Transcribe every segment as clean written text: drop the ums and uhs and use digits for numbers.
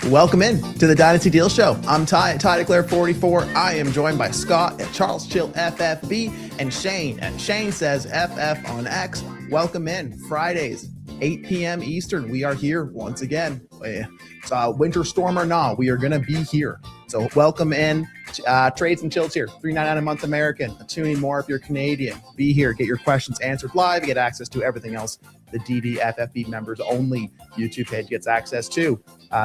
Welcome in to the Dynasty Deal Show. I'm Ty Declare 44. I am joined by Scott at Charles Chill FFB and Shane at Shane Says FF on X. Welcome in. Fridays, 8 p.m. Eastern. We are here once again. Winter storm or not, we are going to be here. So welcome in. Trades and Chills here. $3.99 a month American. Tuning more if you're Canadian. Be here. Get your questions answered live. Get access to everything else the DDFFB members only YouTube page gets access to.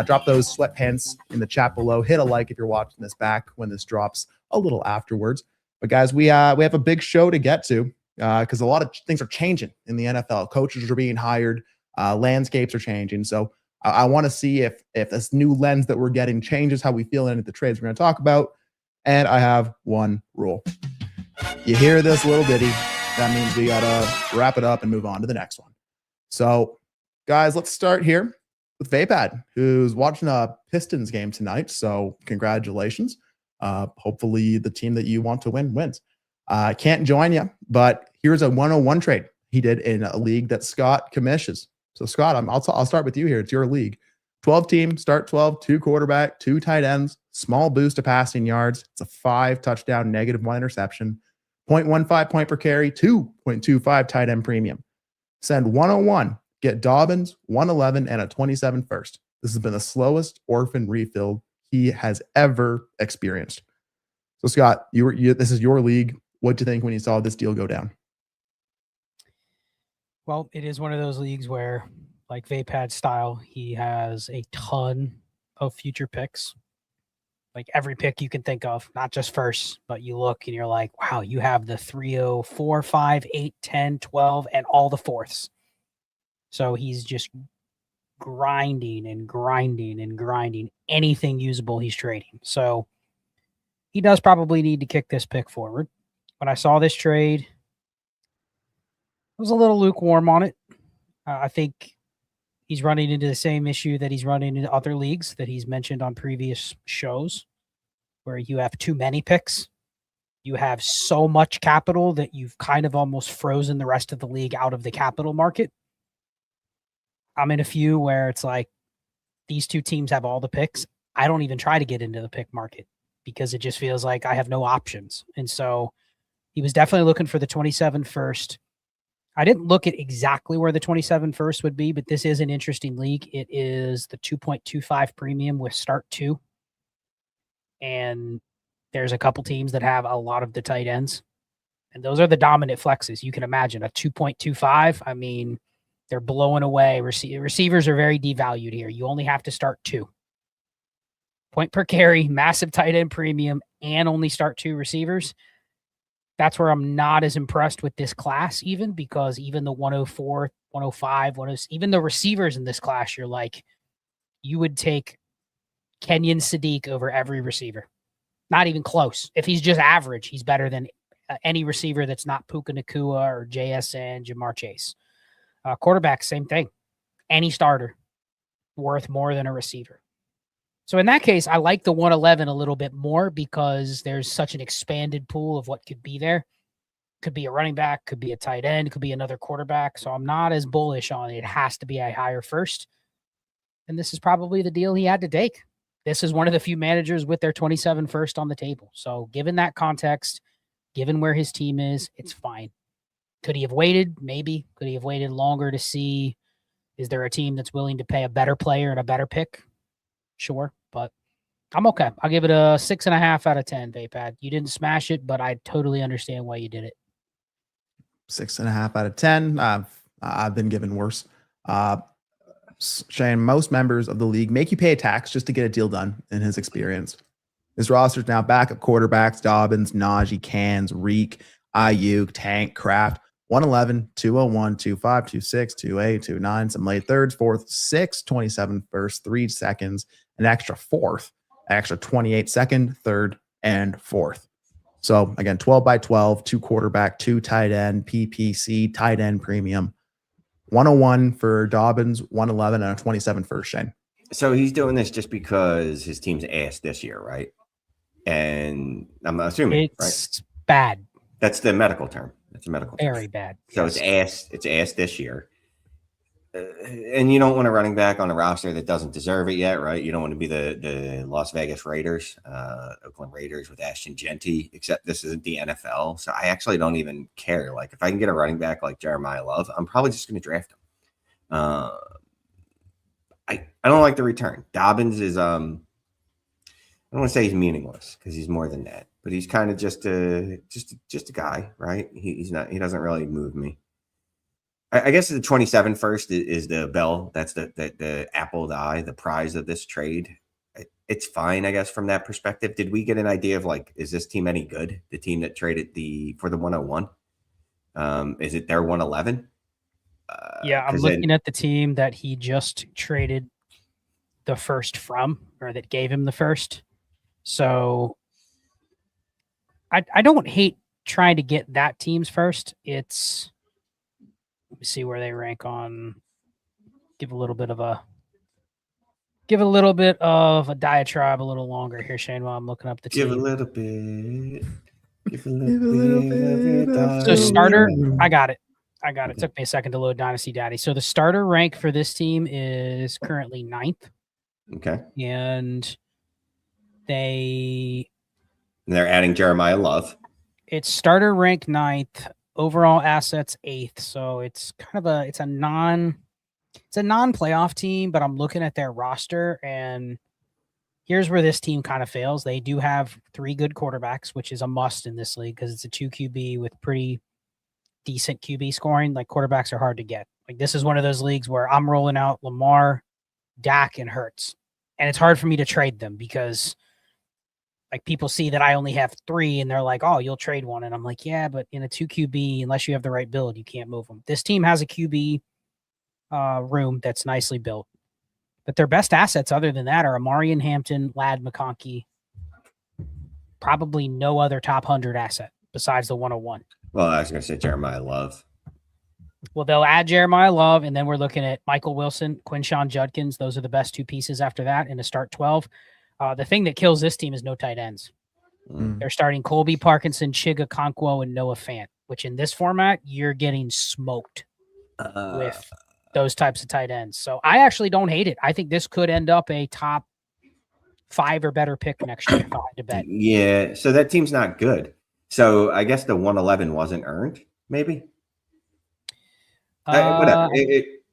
Drop those sweatpants in the chat below. Hit a like if you're watching this back when this drops a little afterwards. But guys, we have a big show to get to because a lot of things are changing in the NFL. Coaches are being hired. Landscapes are changing. So I want to see if this new lens that we're getting changes how we feel in the trades we're going to talk about. And I have one rule. You hear this little ditty, that means we got to wrap it up and move on to the next one. So, guys, let's start here with Vapad, who's watching a Pistons game tonight. So, congratulations. Hopefully, the team that you want to win wins. Can't join you, but here's a 101 trade he did in a league that Scott commissions. So, Scott, I'll start with you here. It's your league. 12 team, start 12, 2 quarterback, 2 tight ends, small boost to passing yards. It's a 5 touchdown, -1 interception, 0.15 point per carry, 2.25 tight end premium. Send 101, get Dobbins, 111, and a 27 first. This has been the slowest orphan refill he has ever experienced. So, Scott, this is your league. What do you think when you saw this deal go down? Well, it is one of those leagues where, like Vapad style, he has a ton of future picks. Like every pick you can think of, not just first, but you look and you're like, wow, you have the 3, 4, 5, 8, 10, 12, and all the fourths. So he's just grinding and grinding and grinding. Anything usable, he's trading. So he does probably need to kick this pick forward. When I saw this trade, I was a little lukewarm on it. I think he's running into the same issue that he's running into other leagues that he's mentioned on previous shows, where you have too many picks. You have so much capital that you've kind of almost frozen the rest of the league out of the capital market. I'm in a few where it's like these 2 teams have all the picks. I don't even try to get into the pick market because it just feels like I have no options. And so he was definitely looking for the 27 first. I didn't look at exactly where the 27 first would be, but this is an interesting league. It is the 2.25 premium with start 2. And there's a couple teams that have a lot of the tight ends. And those are the dominant flexes. You can imagine a 2.25. I mean, they're blowing away. Receivers are very devalued here. You only have to start 2. Point per carry, massive tight end premium, and only start 2 receivers. That's where I'm not as impressed with this class, even because even the 104, 105, even the receivers in this class, you're like, you would take Kenyon Sadiq over every receiver. Not even close. If he's just average, he's better than any receiver that's not Puka Nacua or JSN, Jamar Chase. Quarterback, same thing. Any starter worth more than a receiver. So in that case, I like the 111 a little bit more because there's such an expanded pool of what could be there. Could be a running back, could be a tight end, could be another quarterback. So I'm not as bullish on it. It has to be a higher first. And this is probably the deal he had to take. This is one of the few managers with their 27 first on the table. So given that context, given where his team is, it's fine. Could he have waited? Maybe. Could he have waited longer to see, is there a team that's willing to pay a better player and a better pick? Sure, but I'm okay. I'll give it a 6.5 out of 10, Vapad. You didn't smash it, but I totally understand why you did it. 6.5 out of 10. I've been given worse. Shane, most members of the league make you pay a tax just to get a deal done in his experience. His roster's now backup quarterbacks, Dobbins, Najee, Cans, Reek, Ayuk, Tank, Kraft, 111, 201, 25, 26, 28, 29, some late thirds, fourth, 6, 27 first, 3 seconds, an extra fourth, extra 28 second, third, and fourth. So again, 12 by 12, 2 quarterback, 2 tight end, PPC, tight end premium, 101 for Dobbins, 111, and a 27 first, Shane. So he's doing this just because his team's ass this year, right? And I'm assuming it's bad. That's the medical term. That's a medical term. Very bad. So yes. It's ass this year. and you don't want a running back on a roster that doesn't deserve it yet, right? You don't want to be the Las Vegas Raiders, Oakland Raiders with Ashton Genty, except this isn't the NFL. So I actually don't even care. Like, if I can get a running back like Jeremiah Love, I'm probably just going to draft him. I don't like the return. Dobbins is, I don't want to say he's meaningless because he's more than that, but he's kind of just a guy, right? He doesn't really move me. I guess the 27 first is the bell. That's the apple of the eye, the prize of this trade. It's fine, I guess, from that perspective. Did we get an idea of, like, is this team any good? The team that traded for the 101? Is it their 111? Yeah, I'm looking at the team that he just traded the first from, or that gave him the first. So I don't hate trying to get that team's first. Let me see where they rank on. Give a little bit of a diatribe a little longer here, Shane, while I'm looking up the team. Give a little bit. So starter, I got it. It took me a second to load Dynasty Daddy. So the starter rank for this team is currently 9th. Okay. And they're adding Jeremiah Love. It's starter rank 9th, overall assets 8th. So it's kind of a non-playoff team, but I'm looking at their roster, and here's where this team kind of fails. They do have 3 good quarterbacks, which is a must in this league because it's a 2 QB with pretty decent QB scoring. Like, quarterbacks are hard to get. Like, this is one of those leagues where I'm rolling out Lamar, Dak, and Hurts, and it's hard for me to trade them because, like, people see that I only have 3 and they're like, oh, you'll trade one. And I'm like, yeah, but in a 2 QB, unless you have the right build, you can't move them. This team has a QB room that's nicely built, but their best assets other than that are Amarian Hampton, Ladd McConkey, probably no other top 100 asset besides the 101. Well, I was going to say Jeremiah Love. Well, they'll add Jeremiah Love, and then we're looking at Michael Wilson, Quinshon Judkins. Those are the best 2 pieces after that in a start 12. The thing that kills this team is no tight ends. They're starting Colby Parkinson, Chiga Okonkwo, and Noah Fant, which in this format, you're getting smoked with those types of tight ends. So I actually don't hate it. I think this could end up a top 5 or better pick next year if I had to bet. Yeah, so that team's not good. So I guess the 111 wasn't earned, maybe? Whatever.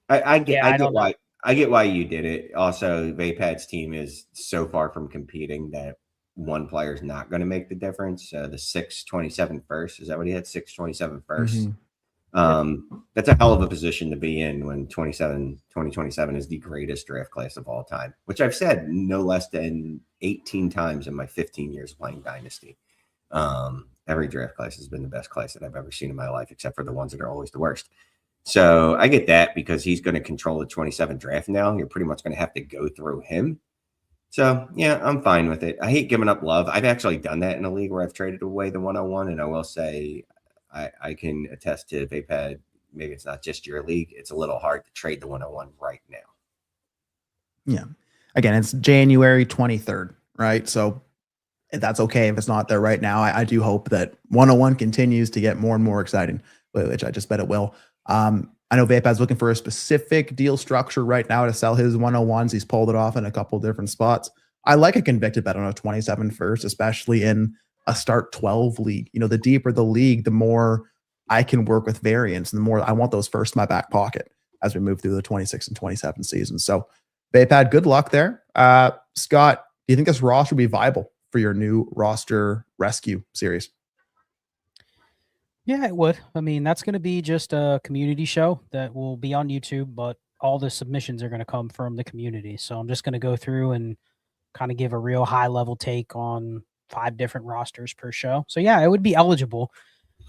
I get why you did it. Also, Vapad's team is so far from competing that one player is not going to make the difference. The 627 first, is that what he had? 627 first. Mm-hmm. That's a hell of a position to be in when 2027 is the greatest draft class of all time, which I've said no less than 18 times in my 15 years playing Dynasty. Every draft class has been the best class that I've ever seen in my life, except for the ones that are always the worst. So I get that because he's going to control the 27 draft now. You're pretty much going to have to go through him. So, yeah, I'm fine with it. I hate giving up Love. I've actually done that in a league where I've traded away the 101, and I will say I can attest to Vapad. Maybe it's not just your league. It's a little hard to trade the 101 right now. Yeah. Again, it's January 23rd, right? So that's okay if it's not there right now. I do hope that 101 continues to get more and more exciting, which I just bet it will. I know Vapad's looking for a specific deal structure right now to sell his 101s. He's pulled it off in a couple different spots. I like a convicted bet on a 27 first, especially in a start 12 league. You know, the deeper the league, the more I can work with variance, and the more I want those first in my back pocket as we move through the 26 and 27 seasons. So Vapad, good luck there. Scott, do you think this roster will be viable for your new roster rescue series? Yeah, it would. I mean, that's going to be just a community show that will be on YouTube, but all the submissions are going to come from the community. So I'm just going to go through and kind of give a real high level take on 5 different rosters per show. So yeah, it would be eligible.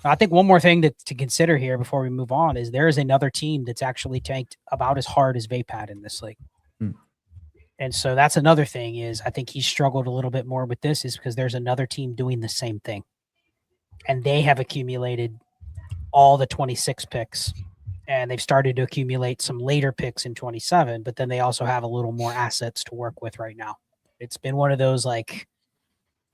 I think one more thing to consider here before we move on is there is another team that's actually tanked about as hard as Vapad in this league. And so that's another thing is I think he's struggled a little bit more with this is because there's another team doing the same thing. And they have accumulated all the 26 picks, and they've started to accumulate some later picks in 27, but then they also have a little more assets to work with right now. It's been one of those, like,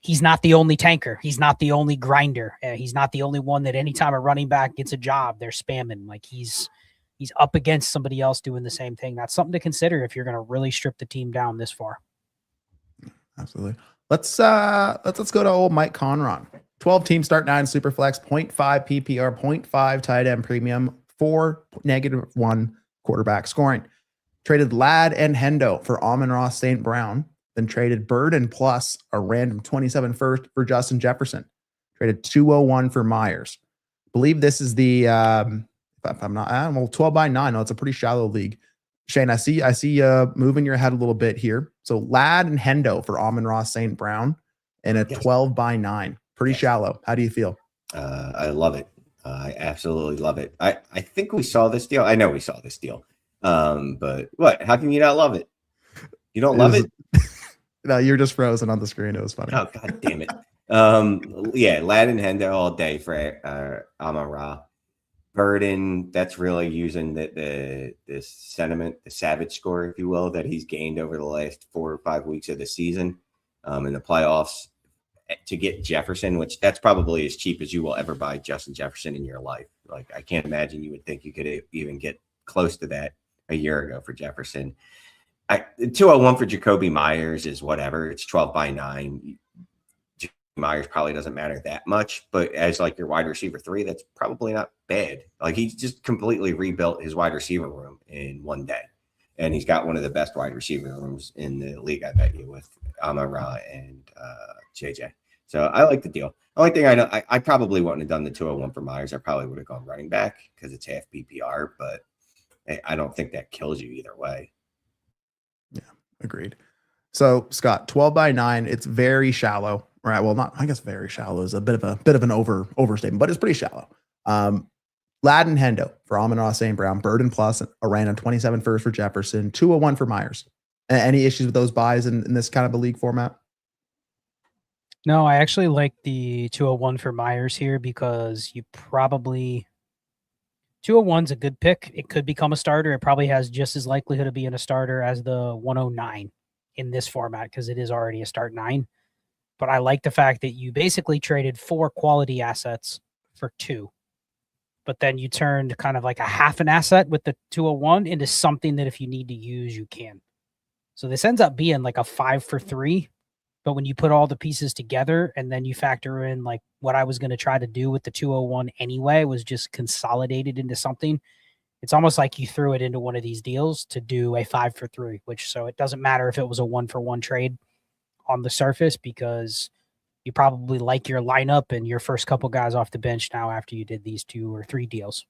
he's not the only tanker. He's not the only grinder. He's not the only one that anytime a running back gets a job, they're spamming. Like, he's He's up against somebody else doing the same thing. That's something to consider if you're going to really strip the team down this far. Absolutely. Let's go to old Mike Conron. 12 team start 9 Superflex, 0.5 PPR, 0.5 tight end premium, 4 -1 quarterback scoring. Traded Ladd and Hendo for Amon-Ra St. Brown. Then traded Burden plus a random 27 first for Justin Jefferson. Traded 201 for Myers. Believe this is the if I'm not 12 by 9. No, it's a pretty shallow league. Shane, I see you moving your head a little bit here. So Ladd and Hendo for Amon-Ra St. Brown in a 12 by 9. Pretty shallow. How do you feel? I love it. I absolutely love it. I think we saw this deal. I know we saw this deal. But what? How can you not love it? You don't love it? No, you're just frozen on the screen. It was funny. Oh, God damn it. Yeah, Ladd and Hendo all day for Amon-Ra. Burden, that's really using the sentiment, the savage score, if you will, that he's gained over the last 4 or 5 weeks of the season in the playoffs to get Jefferson, which that's probably as cheap as you will ever buy Justin Jefferson in your life. Like, I can't imagine you would think you could even get close to that a year ago for Jefferson. 201 for Jacoby Myers is whatever. It's 12 by 9. Myers probably doesn't matter that much, but as like your wide receiver 3, that's probably not bad. Like, he's just completely rebuilt his wide receiver room in one day, and he's got one of the best wide receiver rooms in the league, I bet you, with Amon-Ra and JJ. So I like the deal. Only thing I probably wouldn't have done the 201 for Myers. I probably would have gone running back because it's half PPR, but I don't think that kills you either way. Yeah, agreed. So Scott, 12 by 9, it's very shallow. Right. Well, not, I guess very shallow is a bit of an overstatement, but it's pretty shallow. Ladd and Hendo for Amon-Ra St. Brown, Burden plus a random 27 first for Jefferson, 201 for Myers. Any issues with those buys in this kind of a league format? No, I actually like the 201 for Myers here because you probably 201's a good pick. It could become a starter. It probably has just as likelihood of being a starter as the 109 in this format because it is already a start 9. But I like the fact that you basically traded 4 quality assets for 2. But then you turned kind of like a half an asset with the 201 into something that if you need to use, you can. So this ends up being like a 5 for 3. But when you put all the pieces together and then you factor in like what I was going to try to do with the 201 anyway was just consolidated into something. It's almost like you threw it into one of these deals to do a 5 for 3, which so it doesn't matter if it was a 1-for-1 trade on the surface because you probably like your lineup and your first couple guys off the bench now after you did these 2 or 3 deals.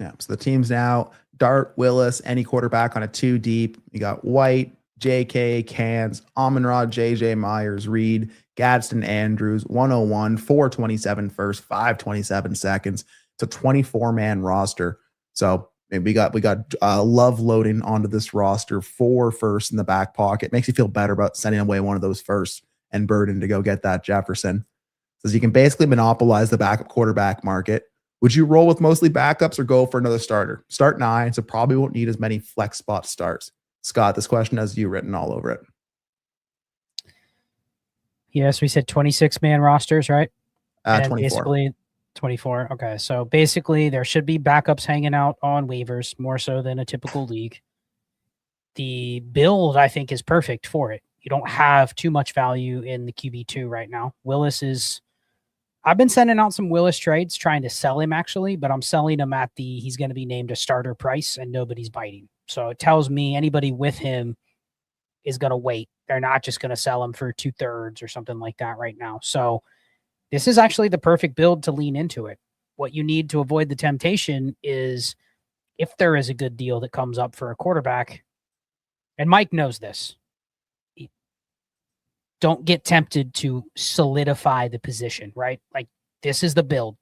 Yeah. So the team's now Dart, Willis, any quarterback on a 2 deep. You got White, JK, Cans, Amon-Ra, JJ, Myers, Reed, Gadsden, Andrews, 101, 427 first, 527 seconds. It's a 24-man roster. So we got Love loading onto this roster, 4 firsts in the back pocket. Makes you feel better about sending away one of those firsts and Burden to go get that Jefferson. Says you can basically monopolize the backup quarterback market. Would you roll with mostly backups or go for another starter? Start 9, so probably won't need as many flex spot starts. Scott, this question has you written all over it. Yes, we said 26-man rosters, right? 24. Basically 24. Okay, so basically there should be backups hanging out on waivers more so than a typical league. The build, I think, is perfect for it. You don't have too much value in the QB2 right now. I've been sending out some Willis trades trying to sell him actually, but I'm selling him at he's going to be named a starter price and nobody's biting. So it tells me anybody with him is going to wait. They're not just going to sell him for 2/3 or something like that right now. So this is actually the perfect build to lean into it. What you need to avoid the temptation is if there is a good deal that comes up for a quarterback, and Mike knows this, don't get tempted to solidify the position, right? Like this is the build.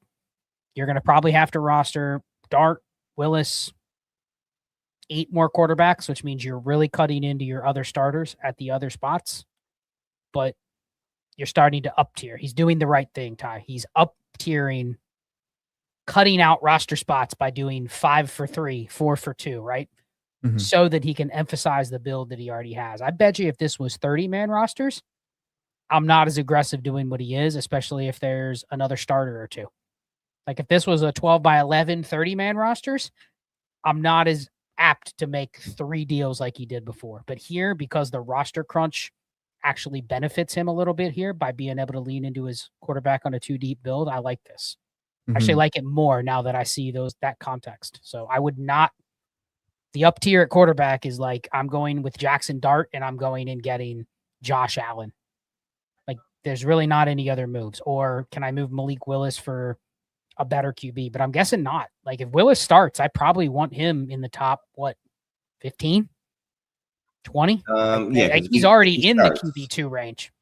You're going to probably have to roster Dart, Willis, 8 more quarterbacks, which means you're really cutting into your other starters at the other spots, but you're starting to up tier. He's doing the right thing, Ty. He's up tiering, cutting out roster spots by doing 5 for 3, 4 for 2, right? Mm-hmm. So that he can emphasize the build that he already has. I bet you if this was 30-man rosters, I'm not as aggressive doing what he is, especially if there's another starter or 2. Like if this was a 12 by 11, 30-man rosters, I'm not as apt to make 3 deals like he did before. But here, because the roster crunch actually benefits him a little bit here by being able to lean into his quarterback on a 2-deep build, I like this. Actually like it more now that I see that context. So I would not. The up tier at quarterback is like, I'm going with Jackson Dart and I'm going and getting Josh Allen. Like, there's really not any other moves. Or can I move Malik Willis for a better QB? But I'm guessing not. Like, if Willis starts, I probably want him in the top, 15, 20? He's already in the QB2 range.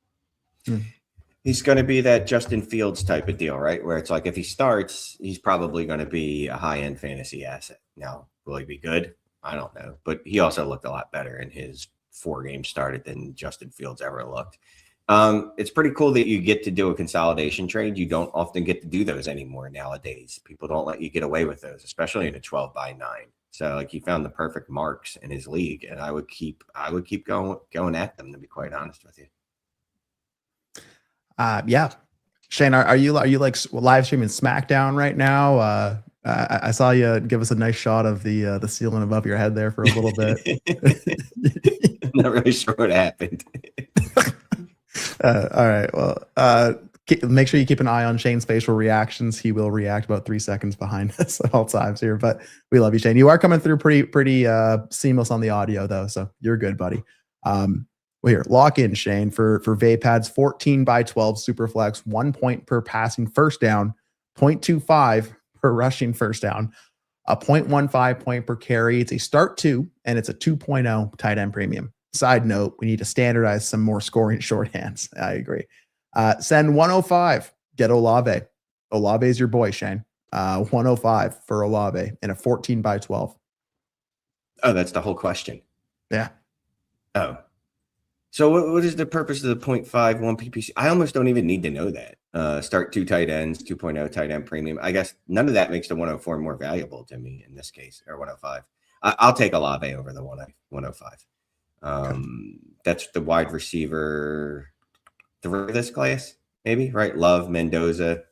He's going to be that Justin Fields type of deal, right? Where it's like, if he starts, he's probably going to be a high-end fantasy asset. Now, will he be good? I don't know. But he also looked a lot better in his 4 games started than Justin Fields ever looked. It's pretty cool that you get to do a consolidation trade. You don't often get to do those anymore nowadays. People don't let you get away with those, especially in a 12-by-9. So, like, he found the perfect marks in his league, and I would keep going at them, to be quite honest with you. Yeah. Shane, are you like live streaming SmackDown right now? I saw you give us a nice shot of the ceiling above your head there for a little bit. I'm not really sure what happened. All right. Well, make sure you keep an eye on Shane's facial reactions. He will react about 3 seconds behind us at all times here, but we love you, Shane. You are coming through pretty seamless on the audio though. So you're good, buddy. Well, here, lock in, Shane, for Vapad's 14-by-12 Superflex, 1 point per passing first down, 0.25 per rushing first down, a 0.15 point per carry. It's a start 2, and it's a 2.0 tight end premium. Side note, we need to standardize some more scoring shorthands. I agree. Send 105. Get Olave. Olave is your boy, Shane. 105 for Olave in a 14-by-12. Oh, that's the whole question. Yeah. Oh. So what is the purpose of the 0.51 PPC? I almost don't even need to know that. Start 2 tight ends, 2.0 tight end premium. I guess none of that makes the 104 more valuable to me in this case, or 105. I'll take Olave over the 105. That's the wide receiver 3 of this class, maybe, right? Love, Mendoza,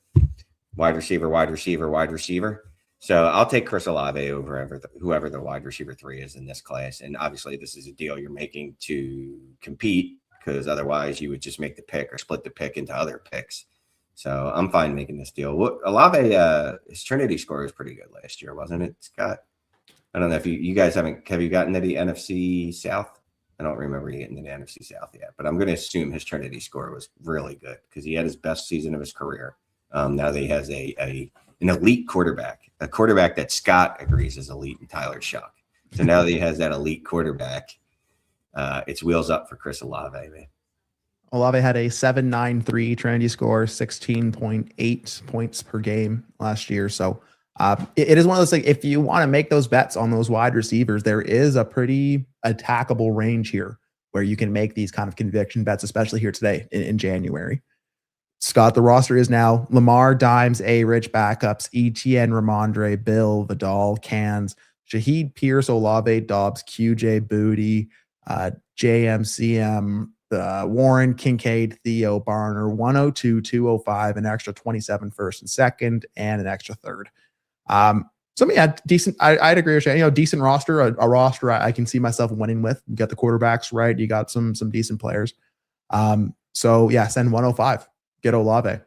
wide receiver. So I'll take Chris Olave over whoever the wide receiver 3 is in this class. And obviously this is a deal you're making to compete, because otherwise you would just make the pick or split the pick into other picks. So I'm fine making this deal. Olave, his Trinity score was pretty good last year, wasn't it, Scott? I don't know if you guys have you gotten to the NFC South? I don't remember you getting to the NFC South yet, but I'm going to assume his Trinity score was really good because he had his best season of his career. Now that he has an elite quarterback, a quarterback that Scott agrees is elite, and Tyler Shuck. So now that he has that elite quarterback, it's wheels up for Chris Olave, man. Olave had a 7.93 Trinity score, 16.8 points per game last year. So it is one of those things, if you want to make those bets on those wide receivers, there is a pretty attackable range here where you can make these kind of conviction bets, especially here today in January. Scott, the roster is now Lamar, Dimes, A-Rich, backups, Etienne, Ramondre, Bill, Vidal, Cans, Shaheed, Pierce, Olave, Dobbs, QJ, Booty, JMCM, Warren, Kincaid, Theo, Barner, 102, 205, an extra 27 first and second, and an extra third. So yeah, decent. I'd agree with Shane. Decent roster, a roster I can see myself winning with. You got the quarterbacks right. You got some decent players. So yeah, send 105. Get Olave.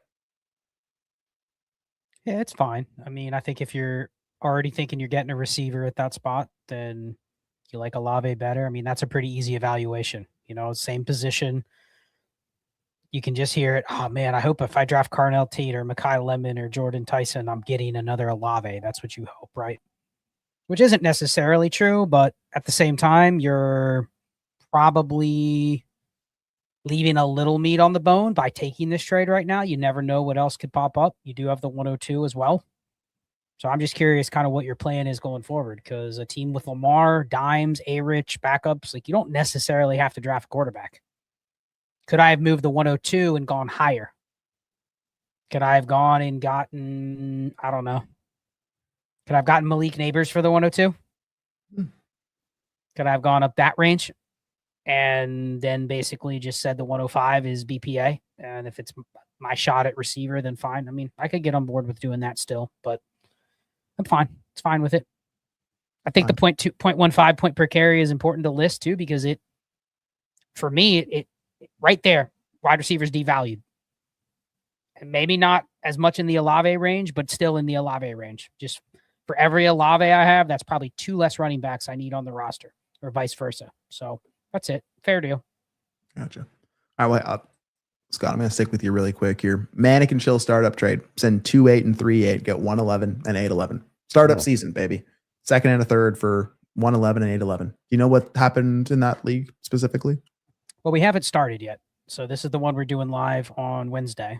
Yeah, it's fine. I mean, I think if you're already thinking you're getting a receiver at that spot, then you like Olave better. I mean, that's a pretty easy evaluation. Same position. You can just hear it. Oh man, I hope if I draft Carnell Tate or Mekhi Lemon or Jordan Tyson, I'm getting another Olave. That's what you hope, right? Which isn't necessarily true, but at the same time, you're probably leaving a little meat on the bone by taking this trade right now. You never know what else could pop up. You do have the 102 as well. So I'm just curious kind of what your plan is going forward, because a team with Lamar, Dimes, A-Rich, backups, like you don't necessarily have to draft a quarterback. Could I have moved the 102 and gone higher? Could I have gone and gotten, I don't know. Could I have gotten Malik Neighbors for the 102? Could I have gone up that range and then basically just said the 105 is BPA? And if it's my shot at receiver, then fine. I mean, I could get on board with doing that still, but I'm fine. It's fine with it. I think the 0.15 point per carry is important to list too, because for me, it right there, wide receivers devalued. And maybe not as much in the Olave range, but still in the Olave range. Just for every Olave I have, that's probably 2 less running backs I need on the roster, or vice versa. So that's it. Fair deal. Gotcha. All right, well, Scott, I'm going to stick with you really quick here. Manic and Chill startup trade. Send 2-8 and 3-8. Get 111 and 811. Startup season, baby. Second and a third for 111 and 811. Do you know what happened in that league specifically? Well, we haven't started yet. So this is the one we're doing live on Wednesday.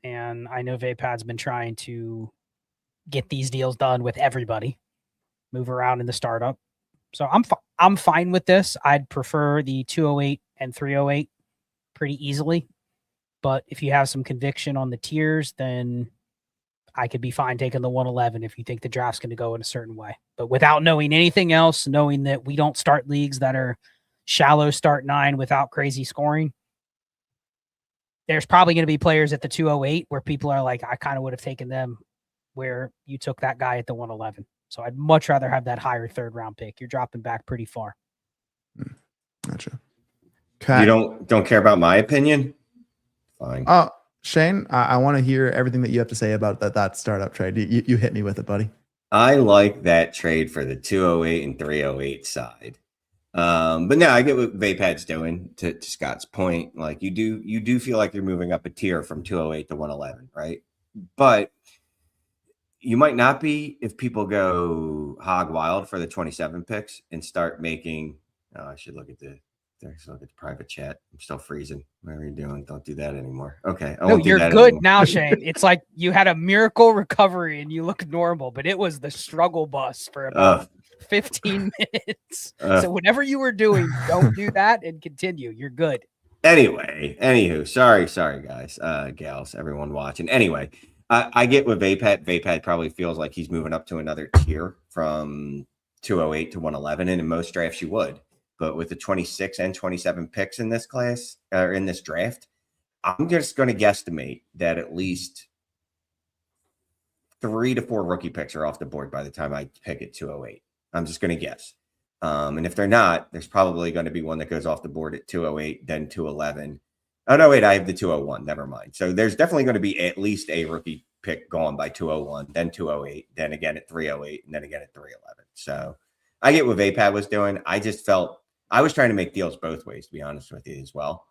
And I know Vapad's been trying to get these deals done with everybody, move around in the startup. So I'm fine with this. I'd prefer the 208 and 308 pretty easily. But if you have some conviction on the tiers, then I could be fine taking the 111 if you think the draft's going to go in a certain way. But without knowing anything else, knowing that we don't start leagues that are shallow start 9 without crazy scoring, there's probably going to be players at the 208 where people are like, I kind of would have taken them where you took that guy at the 111. So I'd much rather have that higher third round pick. You're dropping back pretty far. Gotcha. Okay. You don't care about my opinion? Fine. Shane, I want to hear everything that you have to say about that startup trade. You hit me with it, buddy. I like that trade for the 208 and 308 side. But no, I get what Vapad's doing to Scott's point. Like you do feel like you're moving up a tier from 208 to 111, right? But you might not be if people go hog wild for the 27 picks and start making. Oh, I should look at the private chat. I'm still freezing. What are you doing? Don't do that anymore. Okay. No, you're good now, Shane. It's like you had a miracle recovery and you look normal, but it was the struggle bus for about 15 minutes. So whatever you were doing, don't do that and continue. You're good. Anywho, sorry guys, gals, everyone watching. Anyway, I get what Vapad probably feels like he's moving up to another tier from 208 to 111, and in most drafts you would. But with the 26 and 27 picks in this class or in this draft, I'm just going to guesstimate that at least 3 to 4 rookie picks are off the board by the time I pick at 208. I'm just going to guess. And if they're not, there's probably going to be one that goes off the board at 208, then 211. Oh, no, wait, I have the 201. Never mind. So there's definitely going to be at least a rookie pick gone by 201, then 208, then again at 308, and then again at 311. So I get what Vapad was doing. I just felt I was trying to make deals both ways, to be honest with you as well.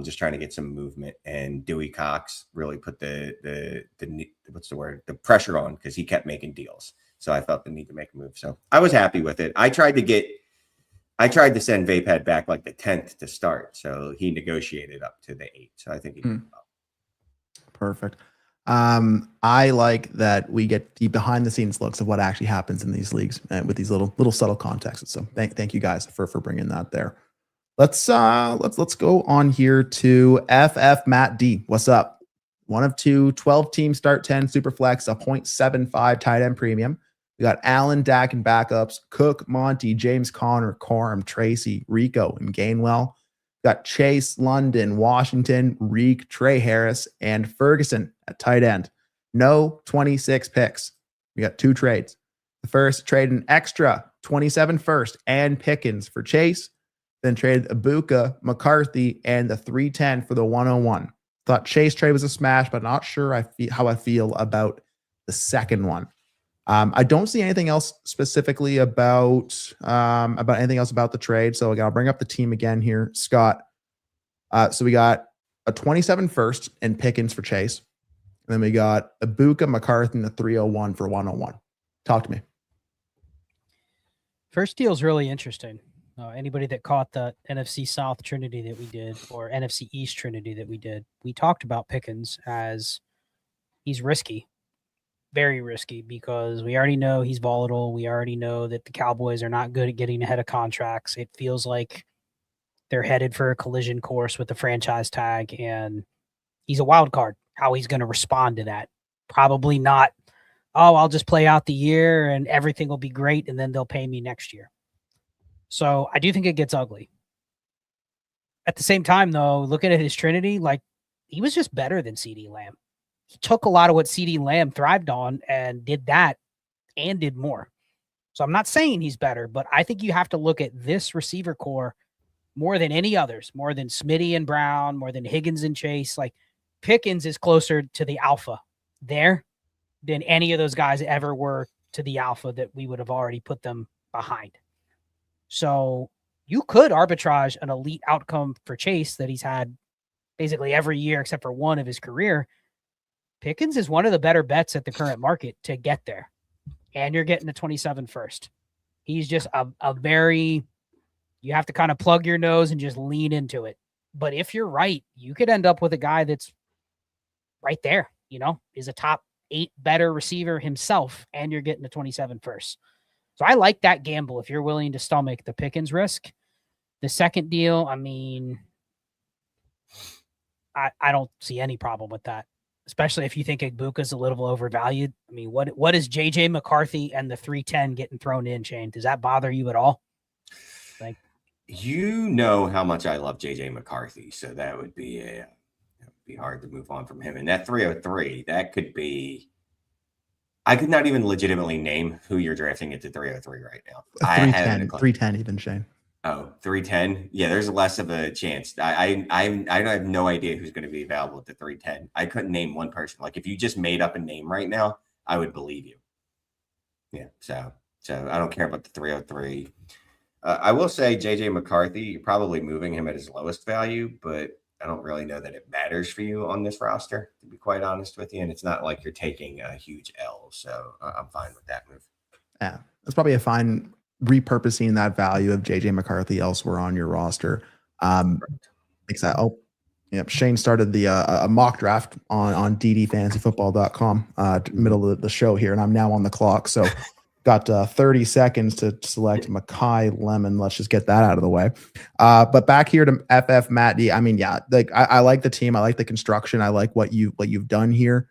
Just trying to get some movement, and Dewey Cox really put the what's the word? The pressure on, because he kept making deals. So I felt the need to make a move. So I was happy with it. I tried to send Vapad back like the 10th to start. So he negotiated up to the 8th. So I think he did well. Perfect. I like that we get the behind the scenes looks of what actually happens in these leagues and with these little subtle contexts. So thank you guys for bringing that there. Let's go on here to FF Matt D. What's up? 1 of 2, 12 team start 10 super flex, a 0.75 tight end premium. We got Allen, Dak, and backups, Cook, Monty, James Conner, Corum, Tracy, Rico, and Gainwell. We got Chase, London, Washington, Reek, Trey Harris, and Ferguson at tight end. No 26 picks. We got 2 trades. The first, trade an extra 27 first and Pickens for Chase. Then traded Ibuka, McCarthy, and the 310 for the 101. Thought Chase trade was a smash, but not sure how I feel about the second one. I don't see anything else specifically about anything else about the trade. So I'll bring up the team again here, Scott. So we got a 27 first and Pickens for Chase. And then we got Ibuka, McCarthy, and the 301 for 101. Talk to me. First deal is really interesting. Anybody that caught the NFC South Trinity that we did, or NFC East Trinity that we did, we talked about Pickens as he's risky. Very risky, because we already know he's volatile. We already know that the Cowboys are not good at getting ahead of contracts. It feels like they're headed for a collision course with the franchise tag, and he's a wild card. How he's going to respond to that? Probably not, oh, I'll just play out the year and everything will be great, and then they'll pay me next year. So I do think it gets ugly. At the same time, though, looking at his Trinity, like, he was just better than CeeDee Lamb. He took a lot of what CeeDee Lamb thrived on and did that and did more. So I'm not saying he's better, but I think you have to look at this receiver core more than any others, more than Smitty and Brown, more than Higgins and Chase. Like Pickens is closer to the alpha there than any of those guys ever were to the alpha that we would have already put them behind. So you could arbitrage an elite outcome for Chase that he's had basically every year except for one of his career. Pickens is one of the better bets at the current market to get there. And you're getting the 27 first. He's just a very, you have to kind of plug your nose and just lean into it. But if you're right, you could end up with a guy that's right there, is a top 8 better receiver himself, and you're getting the 27 first. So I like that gamble if you're willing to stomach the Pickens risk. The second deal, I mean, I don't see any problem with that, especially if you think Igbuka's a little overvalued. I mean, what is JJ McCarthy and the 310 getting thrown in, Shane? Does that bother you at all? Like, how much I love JJ McCarthy, so that would be be hard to move on from him. And that 303, that could be, I could not even legitimately name who you're drafting at the 303 right now. 310 even, Shane. Oh, 310. Yeah, there's less of a chance. I have no idea who's going to be available at the 310. I couldn't name one person. Like if you just made up a name right now, I would believe you. Yeah, so I don't care about the 303. I will say JJ McCarthy, you're probably moving him at his lowest value, but I don't really know that it matters for you on this roster, to be quite honest with you. And it's not like you're taking a huge L. So I'm fine with that move. Yeah, that's probably a fine repurposing that value of JJ McCarthy elsewhere on your roster. Shane started the a mock draft on ddfantasyfootball.com middle of the show here, and I'm now on the clock. So got 30 seconds to select Makai Lemon. Let's just get that out of the way. But back here to FF Matt D. I mean, yeah, like I like the team. I like the construction. I like what you've done here.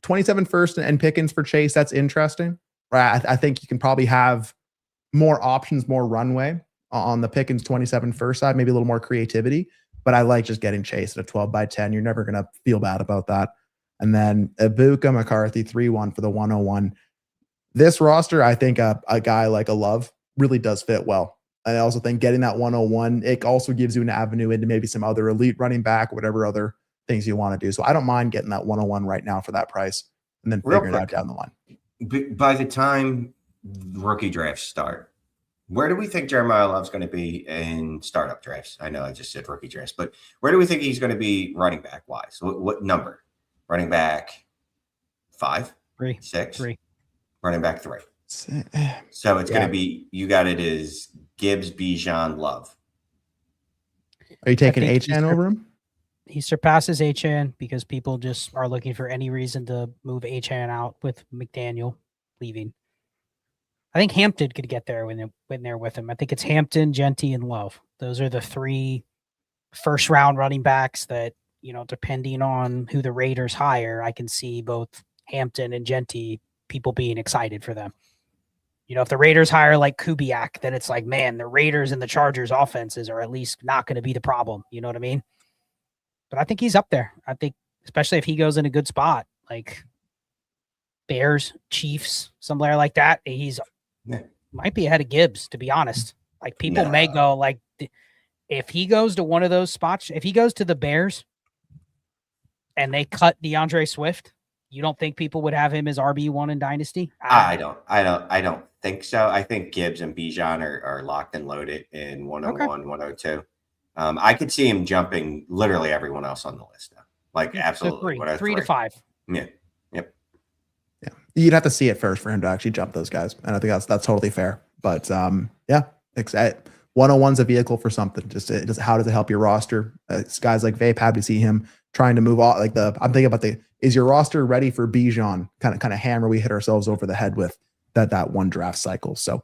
27 first and Pickens for Chase. That's interesting, right? I think you can probably have more options, more runway on the Pickens 27 first side, maybe a little more creativity. But I like just getting Chase at a 12 by 10. You're never going to feel bad about that. And then Ibuka, McCarthy, 3-1 for the 101. This roster, I think a guy like a Love really does fit well. I also think getting that 101, it also gives you an avenue into maybe some other elite running back, whatever other things you want to do. So I don't mind getting that 101 right now for that price and then figuring it out down the line. By the time rookie drafts start, where do we think Jeremiah Love's going to be in startup drafts? I know I just said rookie drafts, but where do we think he's going to be running back wise? What number? Running back 5? 3? 6? 3. Running back 3. So it's going to be, you got it as Gibbs, Bijan, Love. Are you taking H-N over him? He surpasses H-N because people just are looking for any reason to move H-N out with McDaniel leaving. I think Hampton could get there when they're with him. I think it's Hampton, Genty, and Love. Those are the 3 first round running backs that, depending on who the Raiders hire, I can see both Hampton and Genty, people being excited for them. If the Raiders hire like Kubiak, then it's like, man, the Raiders and the Chargers offenses are at least not going to be the problem. You know what I mean? But I think he's up there. I think, especially if he goes in a good spot, like Bears, Chiefs, somewhere like that, he's might be ahead of Gibbs, to be honest. Like people may go like, if he goes to one of those spots, if he goes to the Bears and they cut DeAndre Swift, you don't think people would have him as RB1 in Dynasty? I don't think so. I think Gibbs and Bijan are locked and loaded in 101, 102. I could see him jumping literally everyone else on the list now. Like absolutely. So 3 to 5. Yeah. Yep. Yeah. You'd have to see it first for him to actually jump those guys. And I think that's totally fair. But yeah, 101's a vehicle for something. Just how does it help your roster? It's guys like Vapad, we see him trying to move on. Like I'm thinking about is your roster ready for Bijan? Kind of hammer we hit ourselves over the head with that one draft cycle. So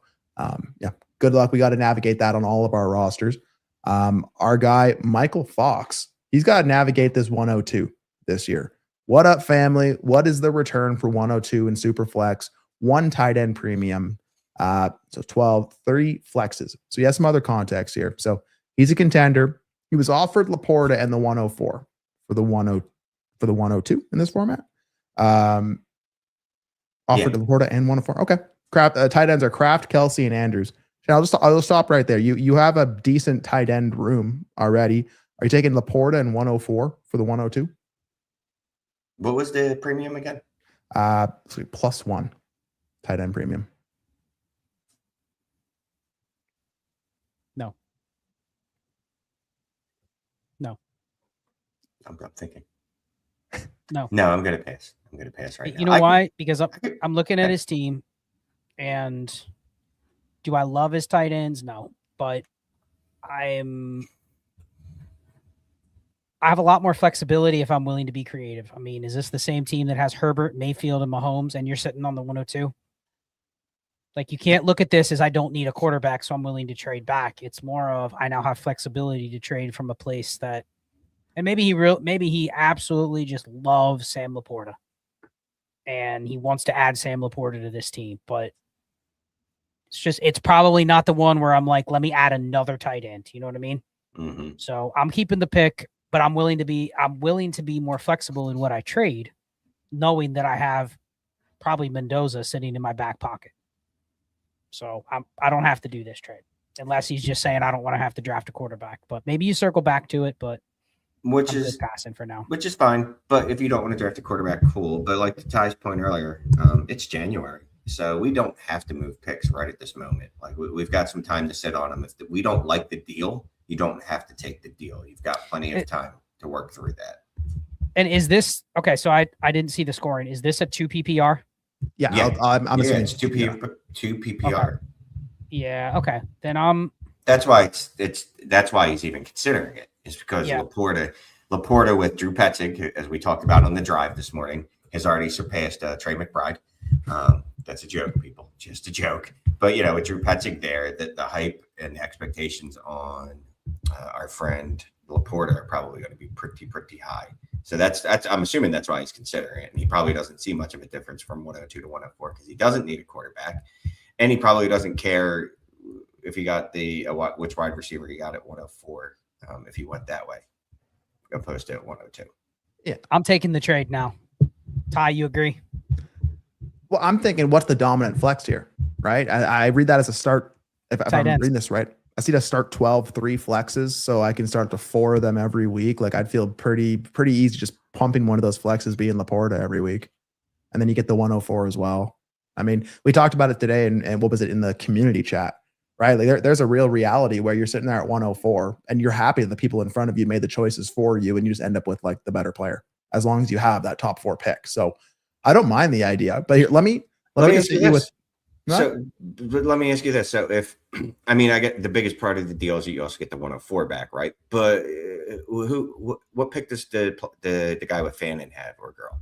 yeah, good luck. We got to navigate that on all of our rosters. Our guy Michael Fox, he's got to navigate this 102 this year. What up, family? What is the return for 102 in Superflex? 1 tight end premium. So 12, 30 flexes. So he has some other context here. So he's a contender. He was offered Laporta and the 104 for the 102 in this format. Offered to Laporta and 104. Okay. Tight ends are Kraft, Kelsey, and Andrews. I'll stop right there. You have a decent tight end room already. Are you taking Laporta and 104 for the 102? What was the premium again? +1 tight end premium. No. I'm thinking. No, I'm going to pass. I'm going to pass right now. You know why? Because I'm looking at his team, and do I love his tight ends? No, but I have a lot more flexibility if I'm willing to be creative. I mean, is this the same team that has Herbert, Mayfield, and Mahomes, and you're sitting on the 102? Like, you can't look at this as I don't need a quarterback, so I'm willing to trade back. It's more of I now have flexibility to trade from a place that, and maybe he absolutely just loves Sam Laporta, and he wants to add Sam Laporta to this team, but it's probably not the one where I'm like, let me add another tight end. You know what I mean? Mm-hmm. So I'm keeping the pick, but I'm willing to be more flexible in what I trade, knowing that I have probably Mendoza sitting in my back pocket. So I don't have to do this trade unless he's just saying I don't want to have to draft a quarterback. But maybe you circle back to it, but I'm just passing for now. Which is fine. But if you don't want to draft a quarterback, cool. But like to Ty's point earlier, it's January. So we don't have to move picks right at this moment. Like we've got some time to sit on them. If we don't like the deal, you don't have to take the deal. You've got plenty of time to work through that. And is this okay? So I didn't see the scoring. Is this a 2 PPR? Yeah. I'm assuming it's 2 PPR. Okay. Yeah. Okay. Then that's why that's why he's even considering it. Is because Laporta with Drew Petzing, as we talked about on the drive this morning, has already surpassed Trey McBride. That's a joke, people. Just a joke. But, with Drew Petzing there, the hype and expectations on our friend Laporta are probably going to be pretty high. So that's I'm assuming that's why he's considering it. And he probably doesn't see much of a difference from 102 to 104 because he doesn't need a quarterback. And he probably doesn't care if he got which wide receiver he got at 104 if he went that way opposed to 102. Yeah. I'm taking the trade now. Ty, you agree? Well, I'm thinking, what's the dominant flex here, right? I read that as a start. If I'm reading this right, I see to start 3 flexes, so I can start to 4 of them every week. Like I'd feel pretty easy just pumping one of those flexes being Laporta every week, and then you get the 104 as well. I mean, we talked about it today, and what was it in the community chat, right? Like there's a real reality where you're sitting there at 104, and you're happy that the people in front of you made the choices for you, and you just end up with like the better player as long as you have that top 4 pick. So I don't mind the idea, but here, let me ask you this. Let me ask you this. So I get the biggest part of the deal is that you also get the 104 back, right? But what pick does the guy with Fannin have, or girl?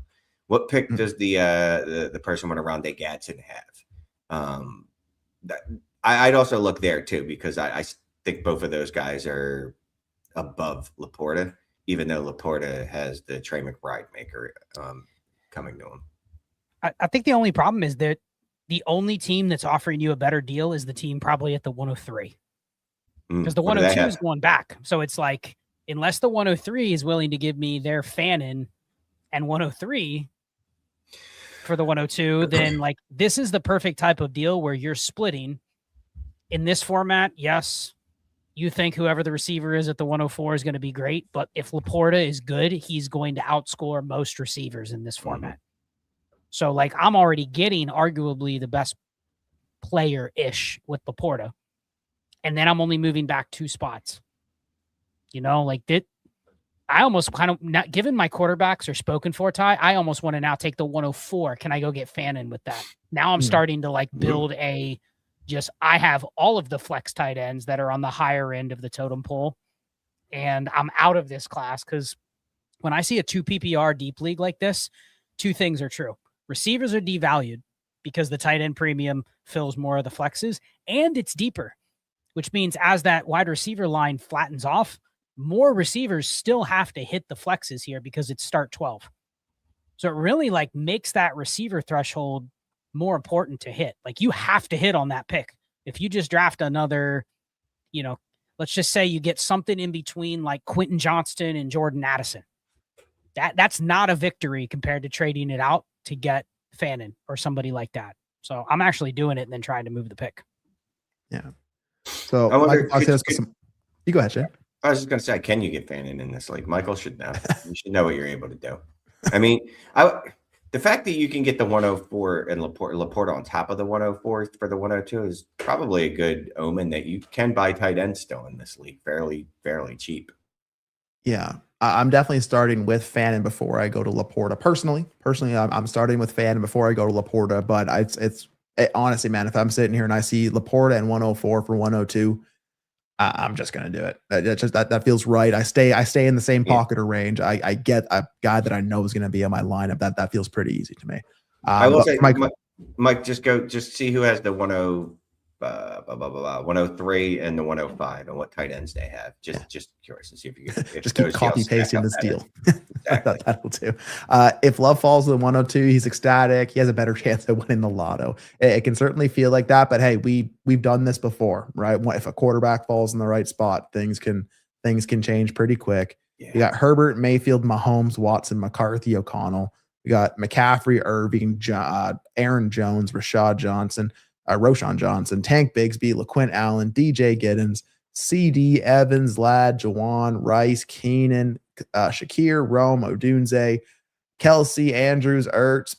What pick does the person with Rondé Gadsden have? I'd also look there too, because I think both of those guys are above Laporta, even though Laporta has the Trey McBride maker coming to him. I think the only problem is that the only team that's offering you a better deal is the team probably at the 103. Because the 102 is going back. So it's like, unless the 103 is willing to give me their Fannin and 103 for the 102, then like this is the perfect type of deal where you're splitting in this format. Yes, you think whoever the receiver is at the 104 is going to be great, but if Laporta is good, he's going to outscore most receivers in this format. So, like, I'm already getting arguably the best player-ish with Laporta. And then I'm only moving back 2 spots. I almost kind of, not given my quarterbacks are spoken for, Ty, I almost want to now take the 104. Can I go get Fannin with that? Now I'm starting to, build I have all of the flex tight ends that are on the higher end of the totem pole. And I'm out of this class because when I see a 2 PPR deep league like this, 2 things are true. Receivers are devalued because the tight end premium fills more of the flexes, and it's deeper, which means as that wide receiver line flattens off, more receivers still have to hit the flexes here because it's start 12. So it really makes that receiver threshold more important to hit. Like you have to hit on that pick. If you just draft another, let's just say you get something in between like Quentin Johnston and Jordan Addison. That's not a victory compared to trading it out to get Fannin or somebody like that. So I'm actually doing it and then trying to move the pick. Yeah. So you go ahead, Shane. I was just going to say, can you get Fannin in this league? Michael should know. You should know what you're able to do. I mean, the fact that you can get the 104 and Laporta on top of the 104 for the 102 is probably a good omen that you can buy tight end still in this league fairly cheap. Yeah, I'm definitely starting with Fannin before I go to Laporta. Personally, I'm starting with Fannin before I go to Laporta. But honestly, man, if I'm sitting here and I see Laporta and 104 for 102, I'm just gonna do it. That feels right. I stay in the same pocket or range. I get a guy that I know is gonna be in my lineup. That feels pretty easy to me. I will say, Mike, just see who has the 103 and the 105 and what tight ends they have. Just curious to see if you can just keep copy pasting this deal. Exactly. That'll do. If Love falls to the 102, he's ecstatic. He has a better chance of winning the lotto. It can certainly feel like that, but hey, we've done this before, right? If a quarterback falls in the right spot, things can change pretty quick. Yeah. You got Herbert, Mayfield, Mahomes, Watson, McCarthy, O'Connell. We got McCaffrey, Irving, Aaron Jones, Roshan Johnson, Tank Bigsby, LaQuint Allen, DJ Giddens, CD, Evans, Ladd, Jawan, Rice, Keenan, Shakir, Rome, Odunze, Kelsey, Andrews, Ertz,